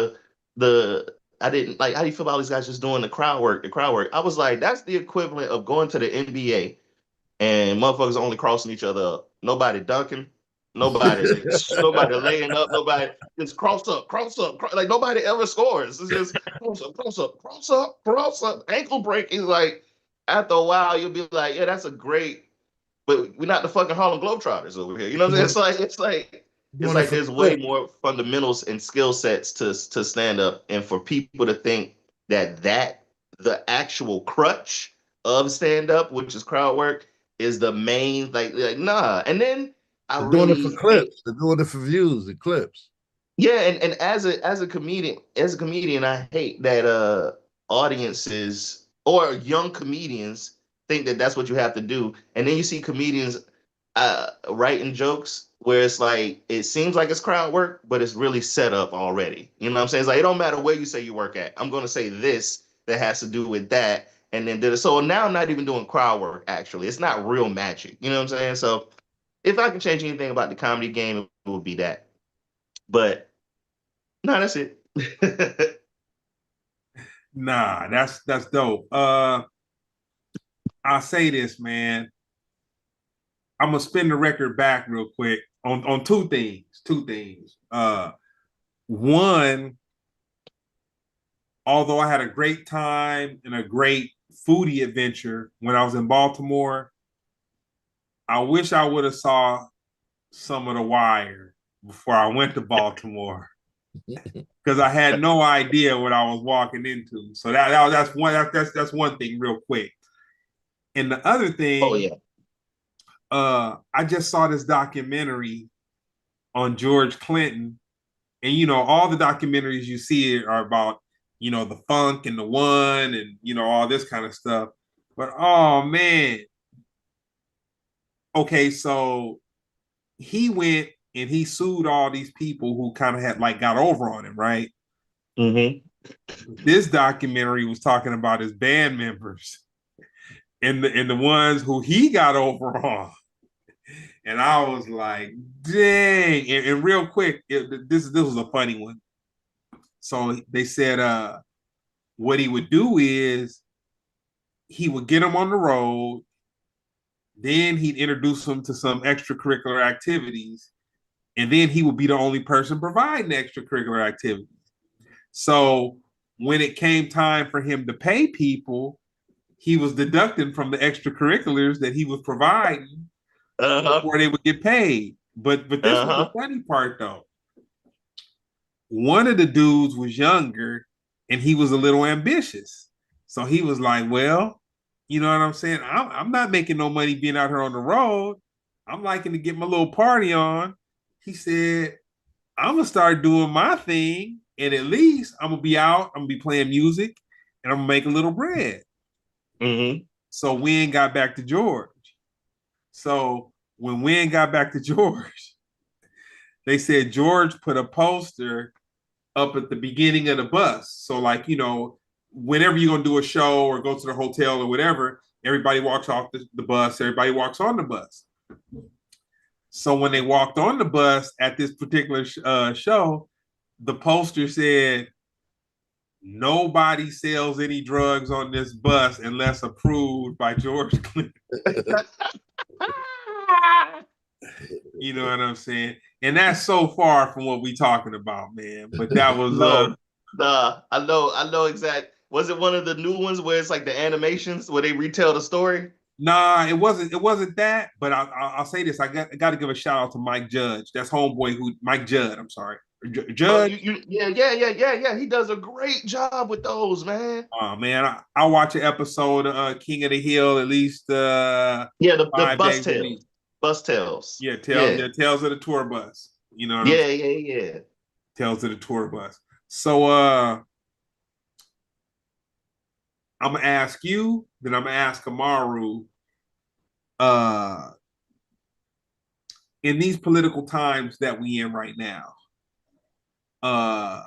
I didn't like, how do you feel about all these guys just doing the crowd work? I was like, that's the equivalent of going to the NBA and motherfuckers only crossing each other up. Nobody dunking, nobody laying up, nobody just cross up, like nobody ever scores. It's just cross up, ankle break. Is like after a while you'll be like, yeah, that's a great, but we're not the fucking Harlem Globetrotters over here. You know what I'm saying? It's Doing it like for there's the way clip. more fundamentals and skill sets to stand up, and for people to think that the actual crutch of stand up, which is crowd work, is the main like nah. And then I They're doing it for really hate, clips. They're doing it for views and clips. yeah, and as a comedian, I hate that audiences or young comedians think that that's what you have to do, and then you see comedians writing jokes where it's like it seems like it's crowd work, but it's really set up already. You know what I'm saying? It's like it don't matter where you say you work at. I'm gonna say this that has to do with that, and then did it. So now I'm not even doing crowd work. Actually, it's not real magic. You know what I'm saying? So if I can change anything about the comedy game, it would be that. But no, that's it. Nah, that's dope. I'll say this, man. I'm gonna spin the record back real quick on two things. Two things. One, although I had a great time and a great foodie adventure when I was in Baltimore, I wish I would have saw some of The Wire before I went to Baltimore because I had no idea what I was walking into. So that's one thing real quick. And the other Oh thing, yeah. I just saw this documentary on George Clinton, and all the documentaries you see are about the funk and the one and all this kind of stuff. But oh man, okay, so he went and he sued all these people who kind of had like got over on him, right? Mm-hmm. This documentary was talking about his band members and the ones who he got over on. And I was like, dang. And real quick, this was a funny one. So they said what he would do is he would get them on the road, then he'd introduce them to some extracurricular activities, and then he would be the only person providing the extracurricular activities. So when it came time for him to pay people, he was deducting from the extracurriculars that he was providing Uh-huh. before they would get paid. But this was the Uh-huh. funny part though. One of the dudes was younger and he was a little ambitious. So he was like, well, you know what I'm saying? I'm not making no money being out here on the road. I'm liking to get my little party on. He said, I'm going to start doing my thing. And at least I'm going to be out. I'm going to be playing music and I'm going to make a little bread. Mm-hmm. So Wynn got back to George. So when Wynn got back to George, they said George put a poster up at the beginning of the bus. So like, whenever you're going to do a show or go to the hotel or whatever, everybody walks off the bus, everybody walks on the bus. So when they walked on the bus at this particular show, the poster said, nobody sells any drugs on this bus unless approved by George Clinton. You know what I'm saying? And that's so far from what we talking about, man. But that was No, nah, I know exact. Was it one of the new ones where it's like the animations where they retell the story? Nah, it wasn't. It wasn't that. But I'll say this. I got to give a shout out to Mike Judge. That's homeboy who Mike Judd. I'm sorry, Oh, Judge. yeah. He does a great job with those, man. Oh man, I watch an episode of King of the Hill at least Yeah, the 5 days a week. bus tails. Yeah, Yeah, Tales of the Tour Bus. You know what I'm saying? yeah. Tales of the Tour Bus. So I'm gonna ask you, then I'm gonna ask Amaru. Uh, in these political times that we in right now, uh,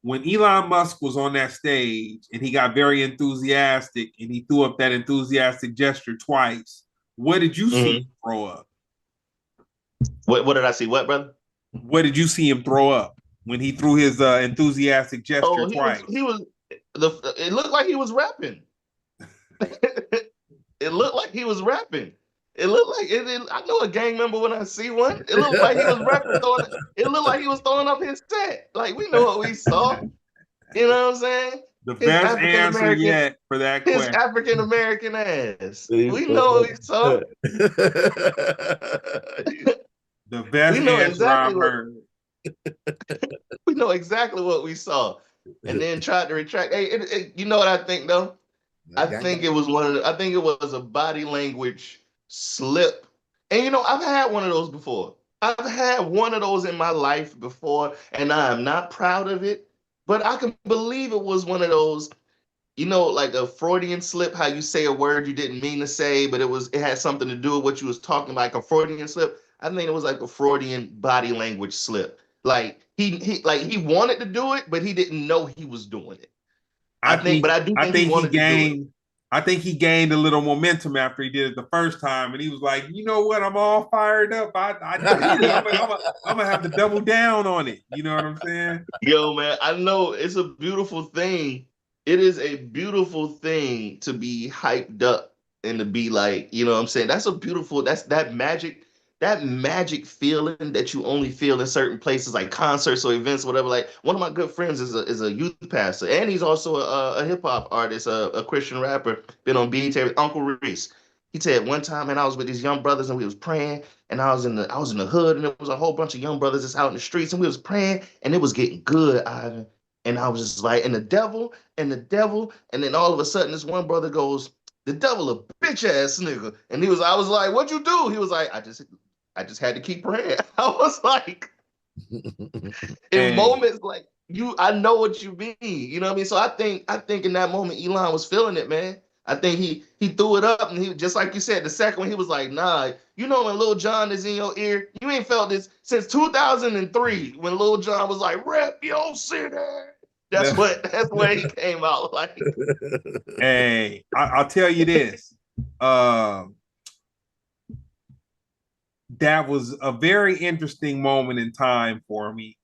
when Elon Musk was on that stage and he got very enthusiastic and he threw up that enthusiastic gesture twice, what did you see him Hmm. throw up? What did I see? What, brother? What did you see him throw up when he threw his enthusiastic gesture Oh, twice? it looked like he was rapping. It looked like he was rapping. It looked like I know a gang member when I see one. It looked like he was rapping, it looked like he was throwing up his set. Like we know what we saw. You know what I'm saying? The His best African answer American, yet for that his question. African American ass. He's We know what we saw. The We best know answer exactly I've what heard. we know exactly what we saw, and then tried to retract. Hey, you know what I think though? I think it was a body language slip. And I've had one of those before. I've had one of those in my life before, and I am not proud of it. But I can believe it was one of those, like a Freudian slip, how you say a word you didn't mean to say, but it had something to do with what you was talking, like a Freudian slip. I think it was like a Freudian body language slip. Like he wanted to do it, but he didn't know he was doing it. I do I think he think he wanted to do it. gained I think he gained a little momentum after he did it the first time, and he was like, you know what, I'm all fired up. I did it. I'm gonna have to double down on it. You know what I'm saying? Yo, man, I know it's a beautiful thing. It is a beautiful thing to be hyped up and to be like, you know what I'm saying? That's that magic feeling that you only feel in certain places like concerts or events, whatever. Like one of my good friends is a youth pastor, and he's also a hip hop artist, a Christian rapper, been on BET, Uncle Reese. He said one time, and I was with these young brothers and we was praying, and I was in the hood, and there was a whole bunch of young brothers that's out in the streets, and we was praying, and it was getting good, Ivan. And I was just like, and then all of a sudden, this one brother goes, "The devil a bitch ass nigga," and I was like, "What'd you do?" He was like, I just had to keep praying." I was like, in Hey, moments like I know what you mean. You know what I mean? So I think in that moment, Elon was feeling it, man. I think he threw it up, and he just like you said, the second one he was like, "Nah, when Lil Jon is in your ear, you ain't felt this since 2003 when Lil Jon was like, rep your city." That's where he came out like. hey, I'll tell you this. Um, that was a very interesting moment in time for me.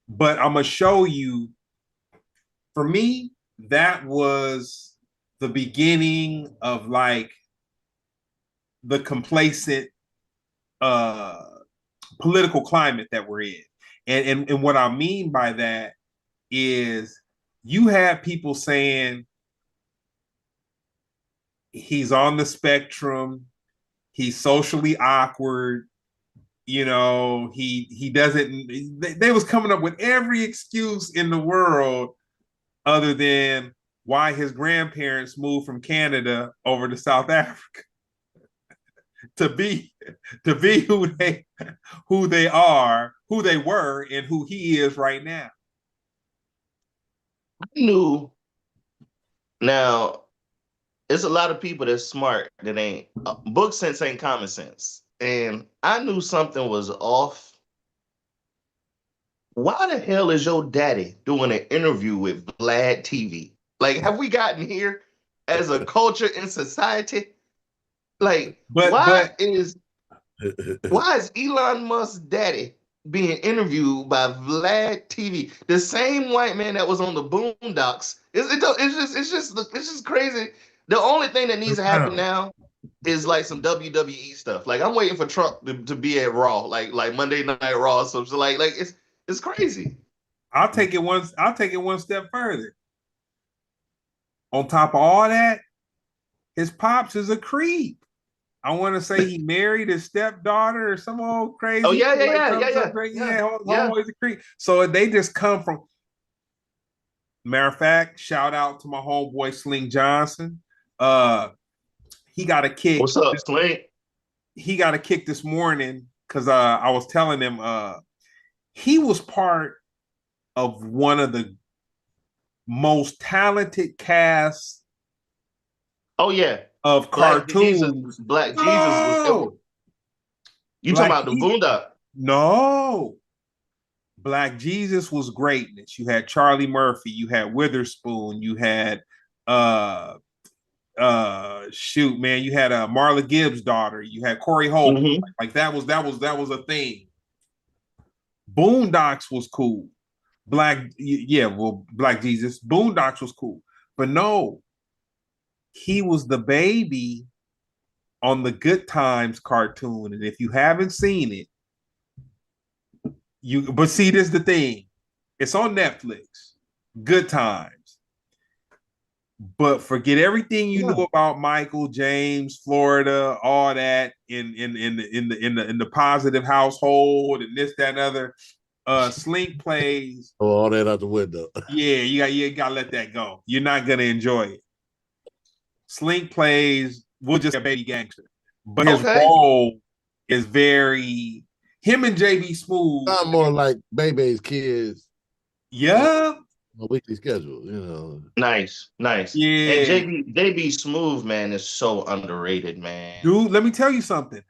But I'm gonna show you, for me, that was the beginning of like the complacent uh political climate that we're in. And what I mean by that is you have people saying he's on the spectrum, he's socially awkward, he doesn't they was coming up with every excuse in the world other than why his grandparents moved from Canada over to South Africa to be who they are, who they were, and who he is right now. I knew. Now, it's a lot of people that's smart that ain't book sense ain't common sense. And I knew something was off. Why the hell is your daddy doing an interview with Vlad TV? Like, have we gotten here as a culture in society? Like, But why is Elon Musk's daddy being interviewed by Vlad TV, the same white man that was on the Boondocks? It's just crazy. The only thing that needs to happen now is like some WWE stuff. Like I'm waiting for Trump to be at Raw, like Monday Night Raw. So it's crazy. I'll take it one step further. On top of all that, His pops is a creep. I want to say he married his stepdaughter or some old Oh crazy, yeah, yeah, like yeah, some yeah, some yeah, crazy. yeah, Yeah, yeah. homeboy's a creep. So they just come from. Matter of fact, shout out to my homeboy Sling Johnson. Uh, he got a kick. What's up, Sling? He got a kick this morning because I was telling him he was part of one of the most talented casts Oh yeah, of cartoons. Black Jesus was. No, You talking Black about the Je- Boondock? no, Black Jesus was greatness. You had Charlie Murphy, you had Witherspoon, you had uh shoot, man, you had Marla Gibbs' daughter, you had Corey Holcomb. Mm-hmm. Like that was a thing. Boondocks was cool. Yeah, well, Black Jesus. Boondocks was cool. But no, he was the baby on the Good Times cartoon. And if you haven't seen it, but see, this is the thing. It's on Netflix. Good Times. But forget everything you Yeah. knew about Michael, James, Florida, all that in the positive household and this, that, and other. Slink plays. Oh, all that out the window. Yeah, you gotta let that go. You're not gonna enjoy it. Slink plays will just a baby gangster, but his Okay. role is very him and JB Smooth. I'm more like Bebe's kids on Yeah, a weekly schedule, you know. Nice, nice. And yeah, JB Smooth, man, is so underrated, man. dude. Let me tell you something.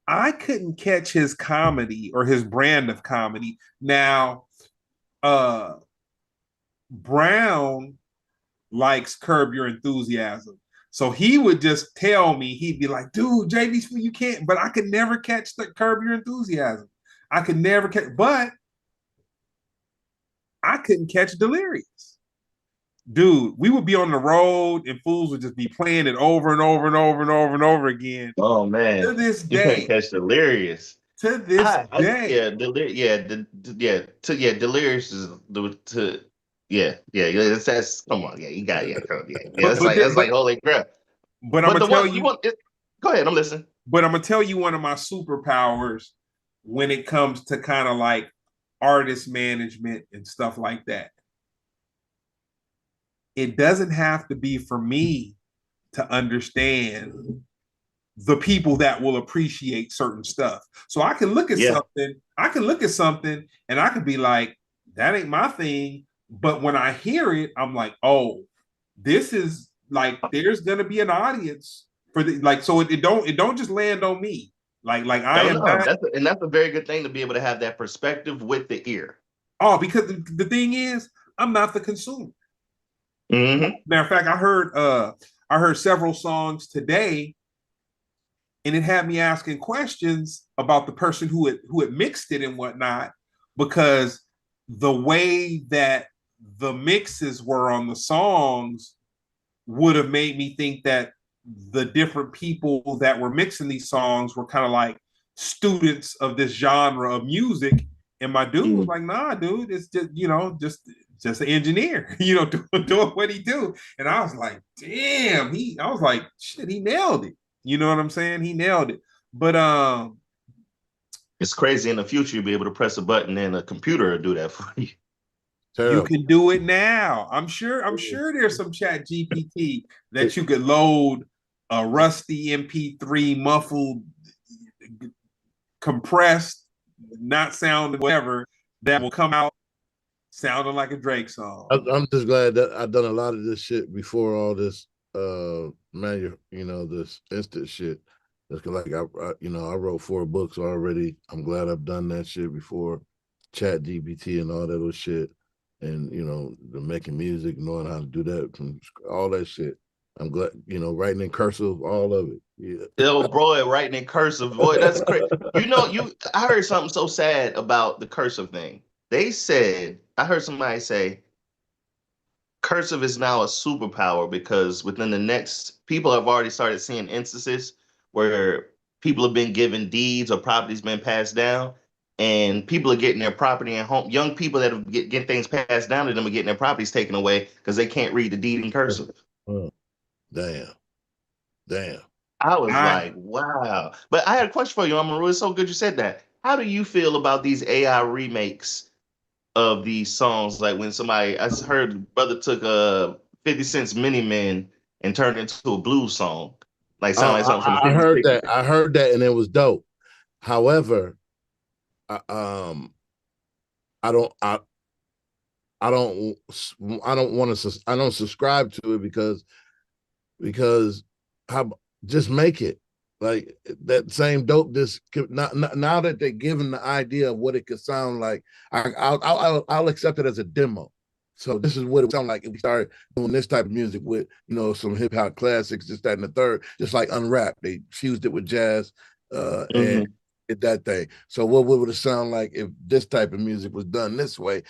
I couldn't catch his comedy or his brand of comedy. Now, uh, Brown likes Curb Your Enthusiasm. So he would just tell me, he'd be like, dude, JB Smooth, you can't, but I could never catch the Curb Your Enthusiasm. I could never catch, but I couldn't catch Delirious. Dude, we would be on the road and fools would just be playing it over and over and over and over and over again. Oh To man, this you couldn't day, catch Delirious. to this day. Yeah, Delirious is the to yeah. That's come on, yeah, you got yeah. But That's but like that's but like holy crap. but I'm But gonna the tell one you you, want it, go ahead, I'm listening. but I'm gonna tell you one of my superpowers when it comes to kind of like artist management and stuff like that. It doesn't have to be for me to understand the people that will appreciate certain stuff. So Yeah. I can look at something and I could be like, that ain't my thing. But when I hear it, I'm like, oh, this is like there's gonna be an audience for the like so it don't just land on me. Like I No, am no, not that's a very good thing to be able to have that perspective with the ear. because the thing is, I'm not the consumer. Mm-hmm. Matter of fact, I heard several songs today and it had me asking questions about the person who had mixed it and whatnot because the way that the mixes were on the songs would have made me think that the different people that were mixing these songs were kind of like students of this genre of music. And my dude was Mm. like, nah, dude, it's just, just an engineer, doing what he do. And I was like, damn, I was like, shit, he nailed it. You know what I'm saying? He nailed it. But It's crazy in the future you'll be able to press a button and a computer will do that for you. you Terrible. can do it now. I'm sure there's some chat GPT that you could load a rusty MP3 muffled, compressed, not sounding whatever that will come out sounding like a Drake song. I'm just glad that I've done a lot of this shit before all this this instant shit. That's like I wrote 4 books already. I'm glad I've done that shit before. Chat GPT and all that little shit. And the making music, knowing how to do that from all that shit. I'm glad, writing in cursive, all of it. Yeah. Oh boy, writing in cursive, boy, that's crazy. I heard something so sad about the cursive thing. They said, I heard somebody say cursive is now a superpower because within the next, people have already started seeing instances where people have been given deeds or properties been passed down, and people are getting their property and home. Young people that have getting things passed down to them are getting their properties taken away because they can't read the deed in cursive. Oh, damn. Damn. I was I like, wow. But I had a question for you, Amaru. It's so good you said that. How do you feel about these AI remakes of these songs? Like when somebody, I just heard brother took a 50 Cent's Mini Men and turned it into a blues song. Like sound like something from the I heard 50s. that. I heard that, and it was dope. However, I, I don't. I don't. I don't want to. I don't subscribe to it because how just make it like that same dope. This now that they're given the idea of what it could sound like, I'll accept it as a demo. So this is what it would sound like if we started doing this type of music with some hip hop classics, this, that, and the third, just like Unwrapped. They fused it with jazz and Mhm. did that thing. So what would it sound like if this type of music was done this way?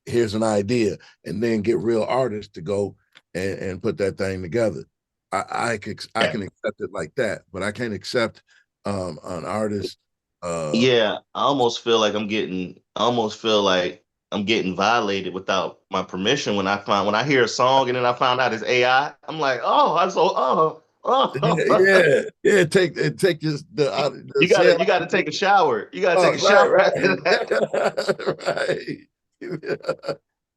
Here's an idea, and then get real artists to go and put that thing together. I can accept it like that, but I can't accept an artist. Yeah, I almost feel like I almost feel like I'm getting violated without my permission when I hear a song and then I find out it's AI. I'm like, oh, I'm so oh. Yeah. Take just the sale. You gotta take a shower. You gotta take Oh, a right, shower after right, right.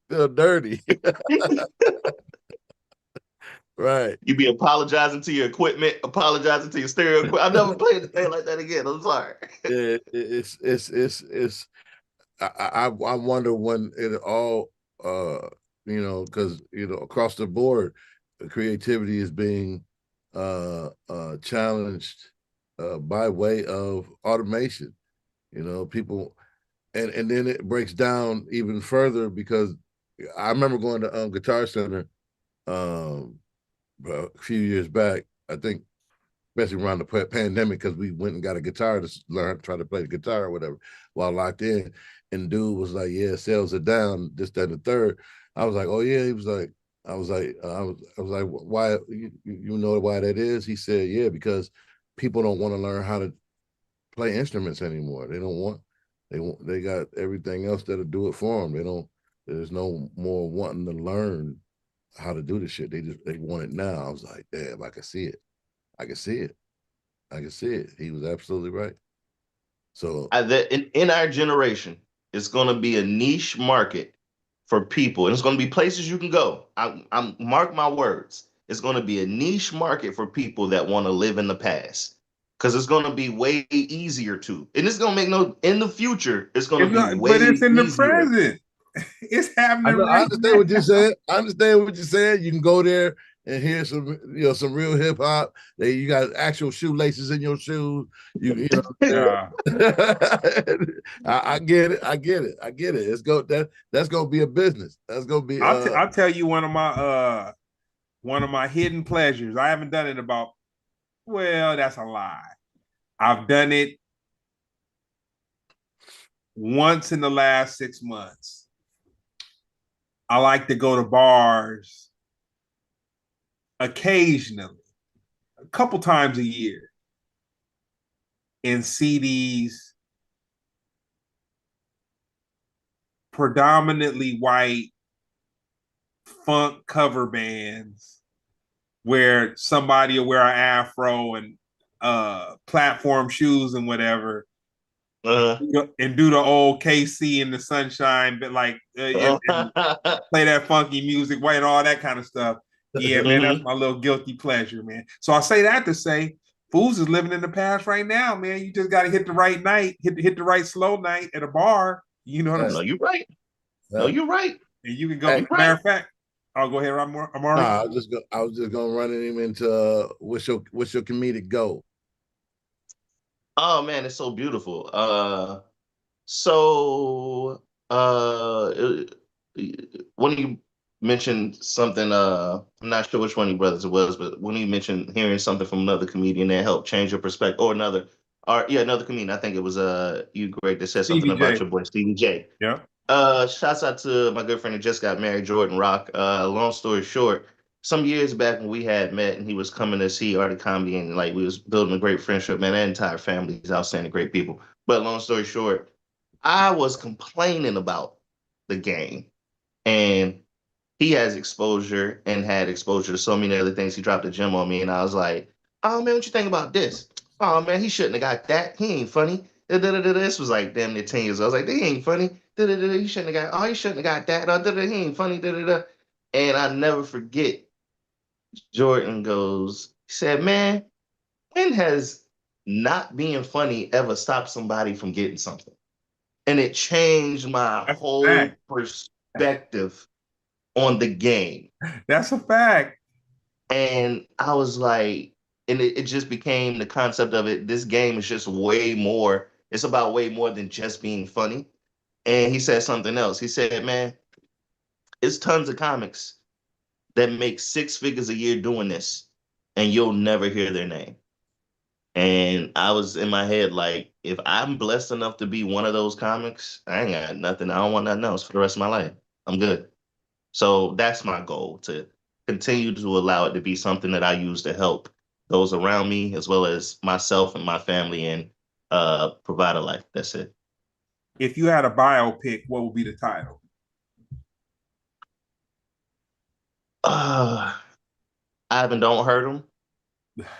Feel dirty, that. right? You be apologizing to your equipment, apologizing to your stereo equipment. I've never played a thing like that again. I'm sorry. Yeah, it's I wonder when it all because across the board creativity is being challenged by way of automation. People and then it breaks down even further because I remember going to Guitar Center um a few years back. I think especially around the pandemic, because we went and got a guitar to learn, try to play the guitar or whatever while locked in. And dude was like, "Yeah, sales are down, this, that, and the third." I was like, "Oh yeah." He was like, I was like, "Why? You know why that is?" He said, "Yeah, because people don't want to learn how to play instruments anymore. They don't want. They got everything else that'll do it for them. They don't. There's no more wanting to learn how to do the shit. They want it now." I was like, "Damn, I can see it. I can see it." I can see it. He was absolutely right. So In our generation, it's going to be a niche market for people, and it's going to be places you can go. I'm mark my words. It's going to be a niche market for people that want to live in the past, because it's going to be way easier to, and it's going to make no in the future. It's going to it's be not, but it's way in the easier. present. It's I happening know I right understand what you're now. saying. I understand what you're saying. You can go there and hear some real hip hop. You got actual shoelaces in your shoes. You know. Yeah. I get it. I get it. I get it. That's gonna be a business. That's gonna be I'll tell you one of my hidden pleasures. I haven't done it about, well, that's a lie. I've done it once in the last 6 months. I like to go to bars occasionally, a couple times a year, and see these predominantly white funk cover bands where somebody will wear an afro and platform shoes and whatever, Uh, and do the old KC in the sunshine, but like and play that funky music, white and all that kind of stuff. Yeah, man, that's mhm. my little guilty pleasure, man. So I say that to say, fools is living in the past right now, man. You just got to hit the right night, hit the right slow night at a bar. You know what I'm yeah, No, saying? you're right. No, yeah. you're right. And you can go. Hey, You're right. Matter of fact, I'll go ahead, Amari. nah, I was just gonna run him into what's your comedic goal? Oh man, it's so beautiful. So, when you mentioned something, I'm not sure which one of you brothers it was, but when you mentioned hearing something from another comedian that helped change your perspective, or yeah, another comedian, I think it was you, Greg, that said something Stevie about J. your boy Stevie J. Yeah. Shouts out to my good friend that just got married, Jordan Rock. Long story short, some years back when we had met and he was coming to see Art of Comedy and like we was building a great friendship, man, that entire family is outstanding, great people. But long story short, I was complaining about the game, and he has exposure and had exposure to so many other things. He dropped a gem on me, and I was like, oh man, what you think about this? Oh man, he shouldn't have got that. He ain't funny. This was like damn near 10 years old. I was like, he ain't funny. He shouldn't have got. Oh, he shouldn't have got that. He ain't funny. And I never forget. Jordan goes. He said, "Man, when has not being funny ever stopped somebody from getting something?" And it changed my That's a whole fact. perspective on the game. That's a fact. And I was like, and it just became the concept of it. This game is just way more. It's about way more than just being funny. And he said something else. He said, man, it's tons of comics that make six figures a year doing this, and you'll never hear their name. And I was in my head like, if I'm blessed enough to be one of those comics, I ain't got nothing. I don't want nothing else for the rest of my life. I'm good. So that's my goal, to continue to allow it to be something that I use to help those around me as well as myself and my family, and provide a life. That's it. If you had a biopic, what would be the title? Uh, Ivan Don't Hurt Him.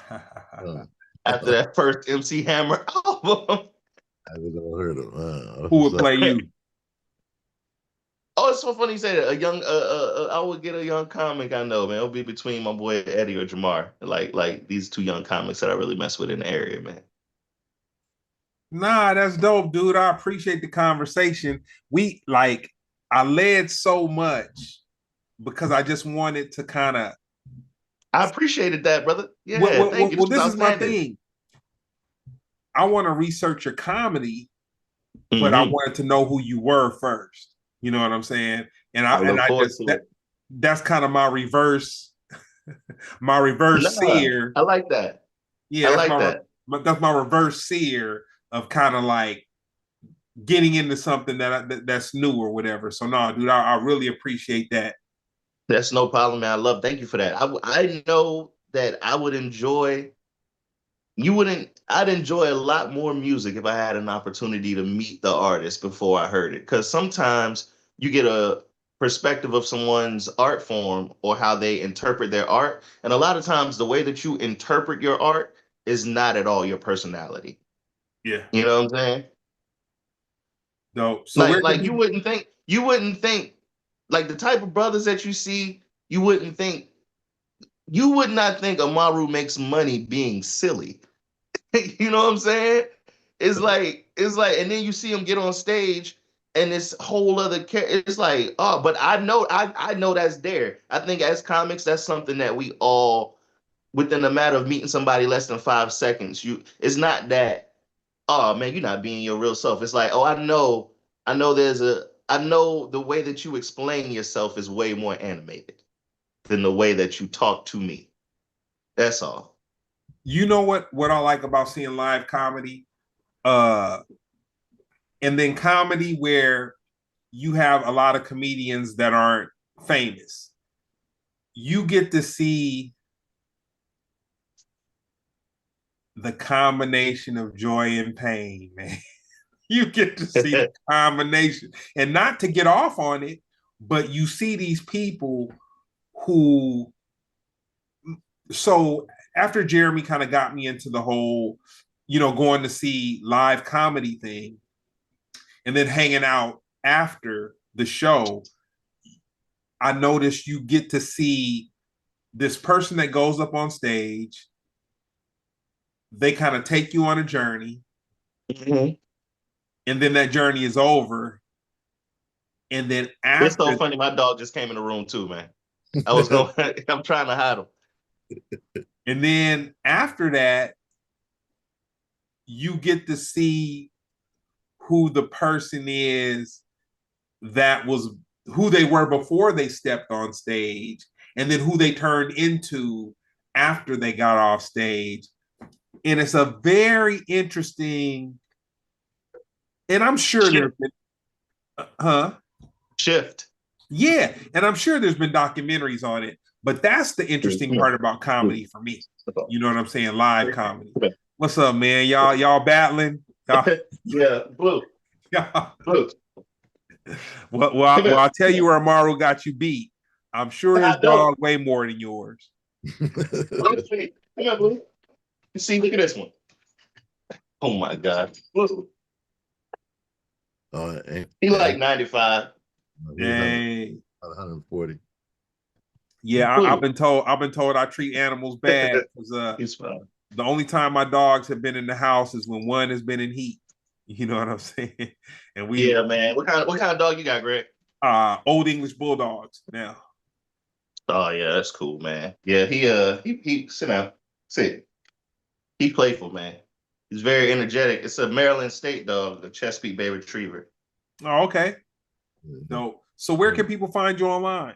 Uh, After that first MC Hammer album. I haven't heard of. Who would play you? Oh, it's so funny you say that. A young, I would get a young comic I know, man. It'll be between my boy Eddie or Jamar. Like these two young comics that I really mess with in the area, man. Nah, that's dope, dude. I appreciate the conversation. I led so much because I just wanted to kind of. I appreciated that, brother. Yeah, thank you. This was This is my outstanding. thing. I want to research your comedy, but I Mm-hmm. wanted to know who you were first. You know what I'm saying? I look I forward just to it. that's kind of my reverse Nah, seer. I like that. Yeah, I like that. that's my reverse seer of kind of like getting into something that's new or whatever. So no, dude, I really appreciate that. That's no problem, man. Thank you for that. I know that I would enjoy, you wouldn't, I'd enjoy a lot more music if I had an opportunity to meet the artist before I heard it. Because sometimes you get a perspective of someone's art form or how they interpret their art. And a lot of times the way that you interpret your art is not at all your personality. Yeah, You know what I'm saying? dope. So where Like can people? you wouldn't think like the type of brothers that you see, you would not think Amaru makes money being silly. You know what I'm saying? It's like, and then you see him get on stage and this whole other it's like, oh, but I know that's there. I think as comics, that's something that we all, within a matter of meeting somebody less than 5 seconds, it's not that, oh man, you're not being your real self. It's like, oh, I know the way that you explain yourself is way more animated than the way that you talk to me. That's all. You know what I like about seeing live comedy, uh, and then comedy where you have a lot of comedians that aren't famous. You get to see the combination of joy and pain, man. You get to see the combination, and not to get off on it, but you see these people who. So after Jeremy kind of got me into the whole, going to see live comedy thing, and then hanging out after the show, I noticed you get to see this person that goes up on stage. They kind of take you on a journey, Mhm. and then that journey is over. And then It's so after, funny. My dog just came in the room too, man. I was going. I'm trying to hide him. that, you get to see who the person is that was who they were before they stepped on stage, and then who they turned into after they got off stage. And it's a very interesting, and I'm sure there's Shift. been, huh? Shift. Yeah, and I'm sure there's been documentaries on it, but that's the interesting part about comedy for me. You know what I'm saying? Live comedy. What's up, man? Y'all battling? Y'all, Yeah, blue, y'all. blue. Well, I'll tell you where Amaru got you beat. I'm sure his I don't. dog way more than yours. Come here, blue. See, look at this one. Oh my God. He like 95. He's Dang. 140. Yeah, I've been told I treat animals bad because He's fine. the only time my dogs have been in the house is when one has been in heat. You know what I'm saying? And we Yeah, man. What kind of dog you got, Greg? old English bulldogs now. Oh yeah, that's cool, man. Yeah, he sit down. Sit. He's playful, man. He's very energetic. It's a Maryland State dog, a Chesapeake Bay Retriever. Oh, okay. Mhm. So where can people find you online?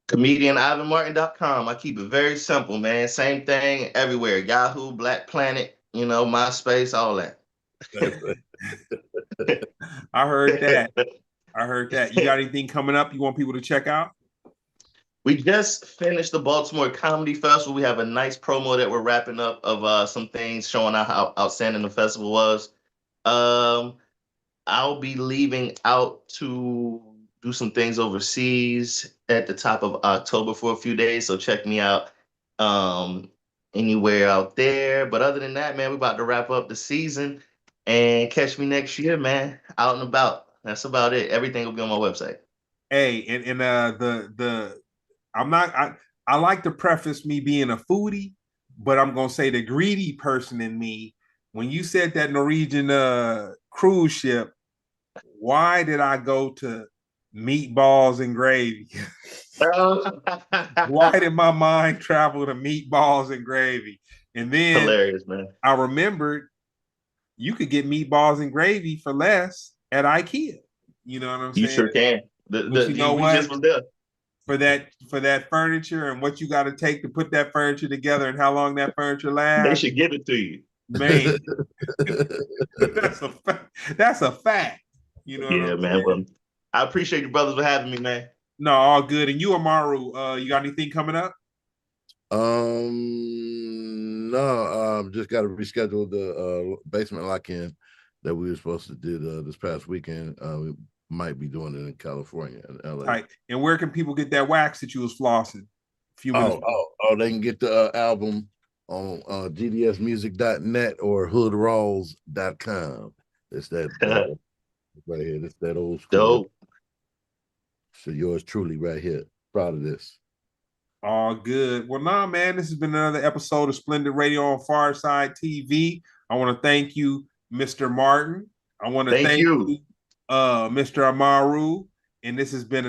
ComedianIvanMartin.com. I keep it very simple, man. Same thing everywhere. Yahoo, Black Planet, MySpace, all that. I heard that. I heard that. You got anything coming up you want people to check out? We just finished the Baltimore Comedy Festival. We have a nice promo that we're wrapping up of some things showing out how outstanding the festival was. Um, I'll be leaving out to do some things overseas at the top of October for a few days. So check me out um, anywhere out there. But other than that, man, we're about to wrap up the season and catch me next year, man, out and about. That's about it. Everything will be on my website. Hey, and the I'm not I like to preface me being a foodie, but I'm gonna say the greedy person in me. When you said that Norwegian cruise ship, why did I go to meatballs and gravy? Why did my mind travel to meatballs and gravy? And then Hilarious, man. I remembered you could get meatballs and gravy for less at IKEA. You know what I'm You saying? sure can. But you know We just what? was there. For that furniture and what you got to take to put that furniture together and how long that furniture They lasts, should give it to you. man, that's a fact. You know what I'm Yeah, man. saying? Well, I appreciate you brothers for having me, man. No, all good. And you, Amaru, you got anything coming up? No, just got to reschedule the basement lock-in that we were supposed to do this past weekend. We might be doing it in California and All LA. right. And where can people get that wax that you was flossing a few minutes ago? They can get the album on gdsmusic.net or hoodrawls.com. It's that right here. It's that old school. Dope. So yours truly right here. Proud of this. All good. Well, nah, man, this has been another episode of Splendid Radio on Fireside TV. I want to thank you, Mr. Martin. I want to Thank thank you. you, Mr. Amaru. And this has been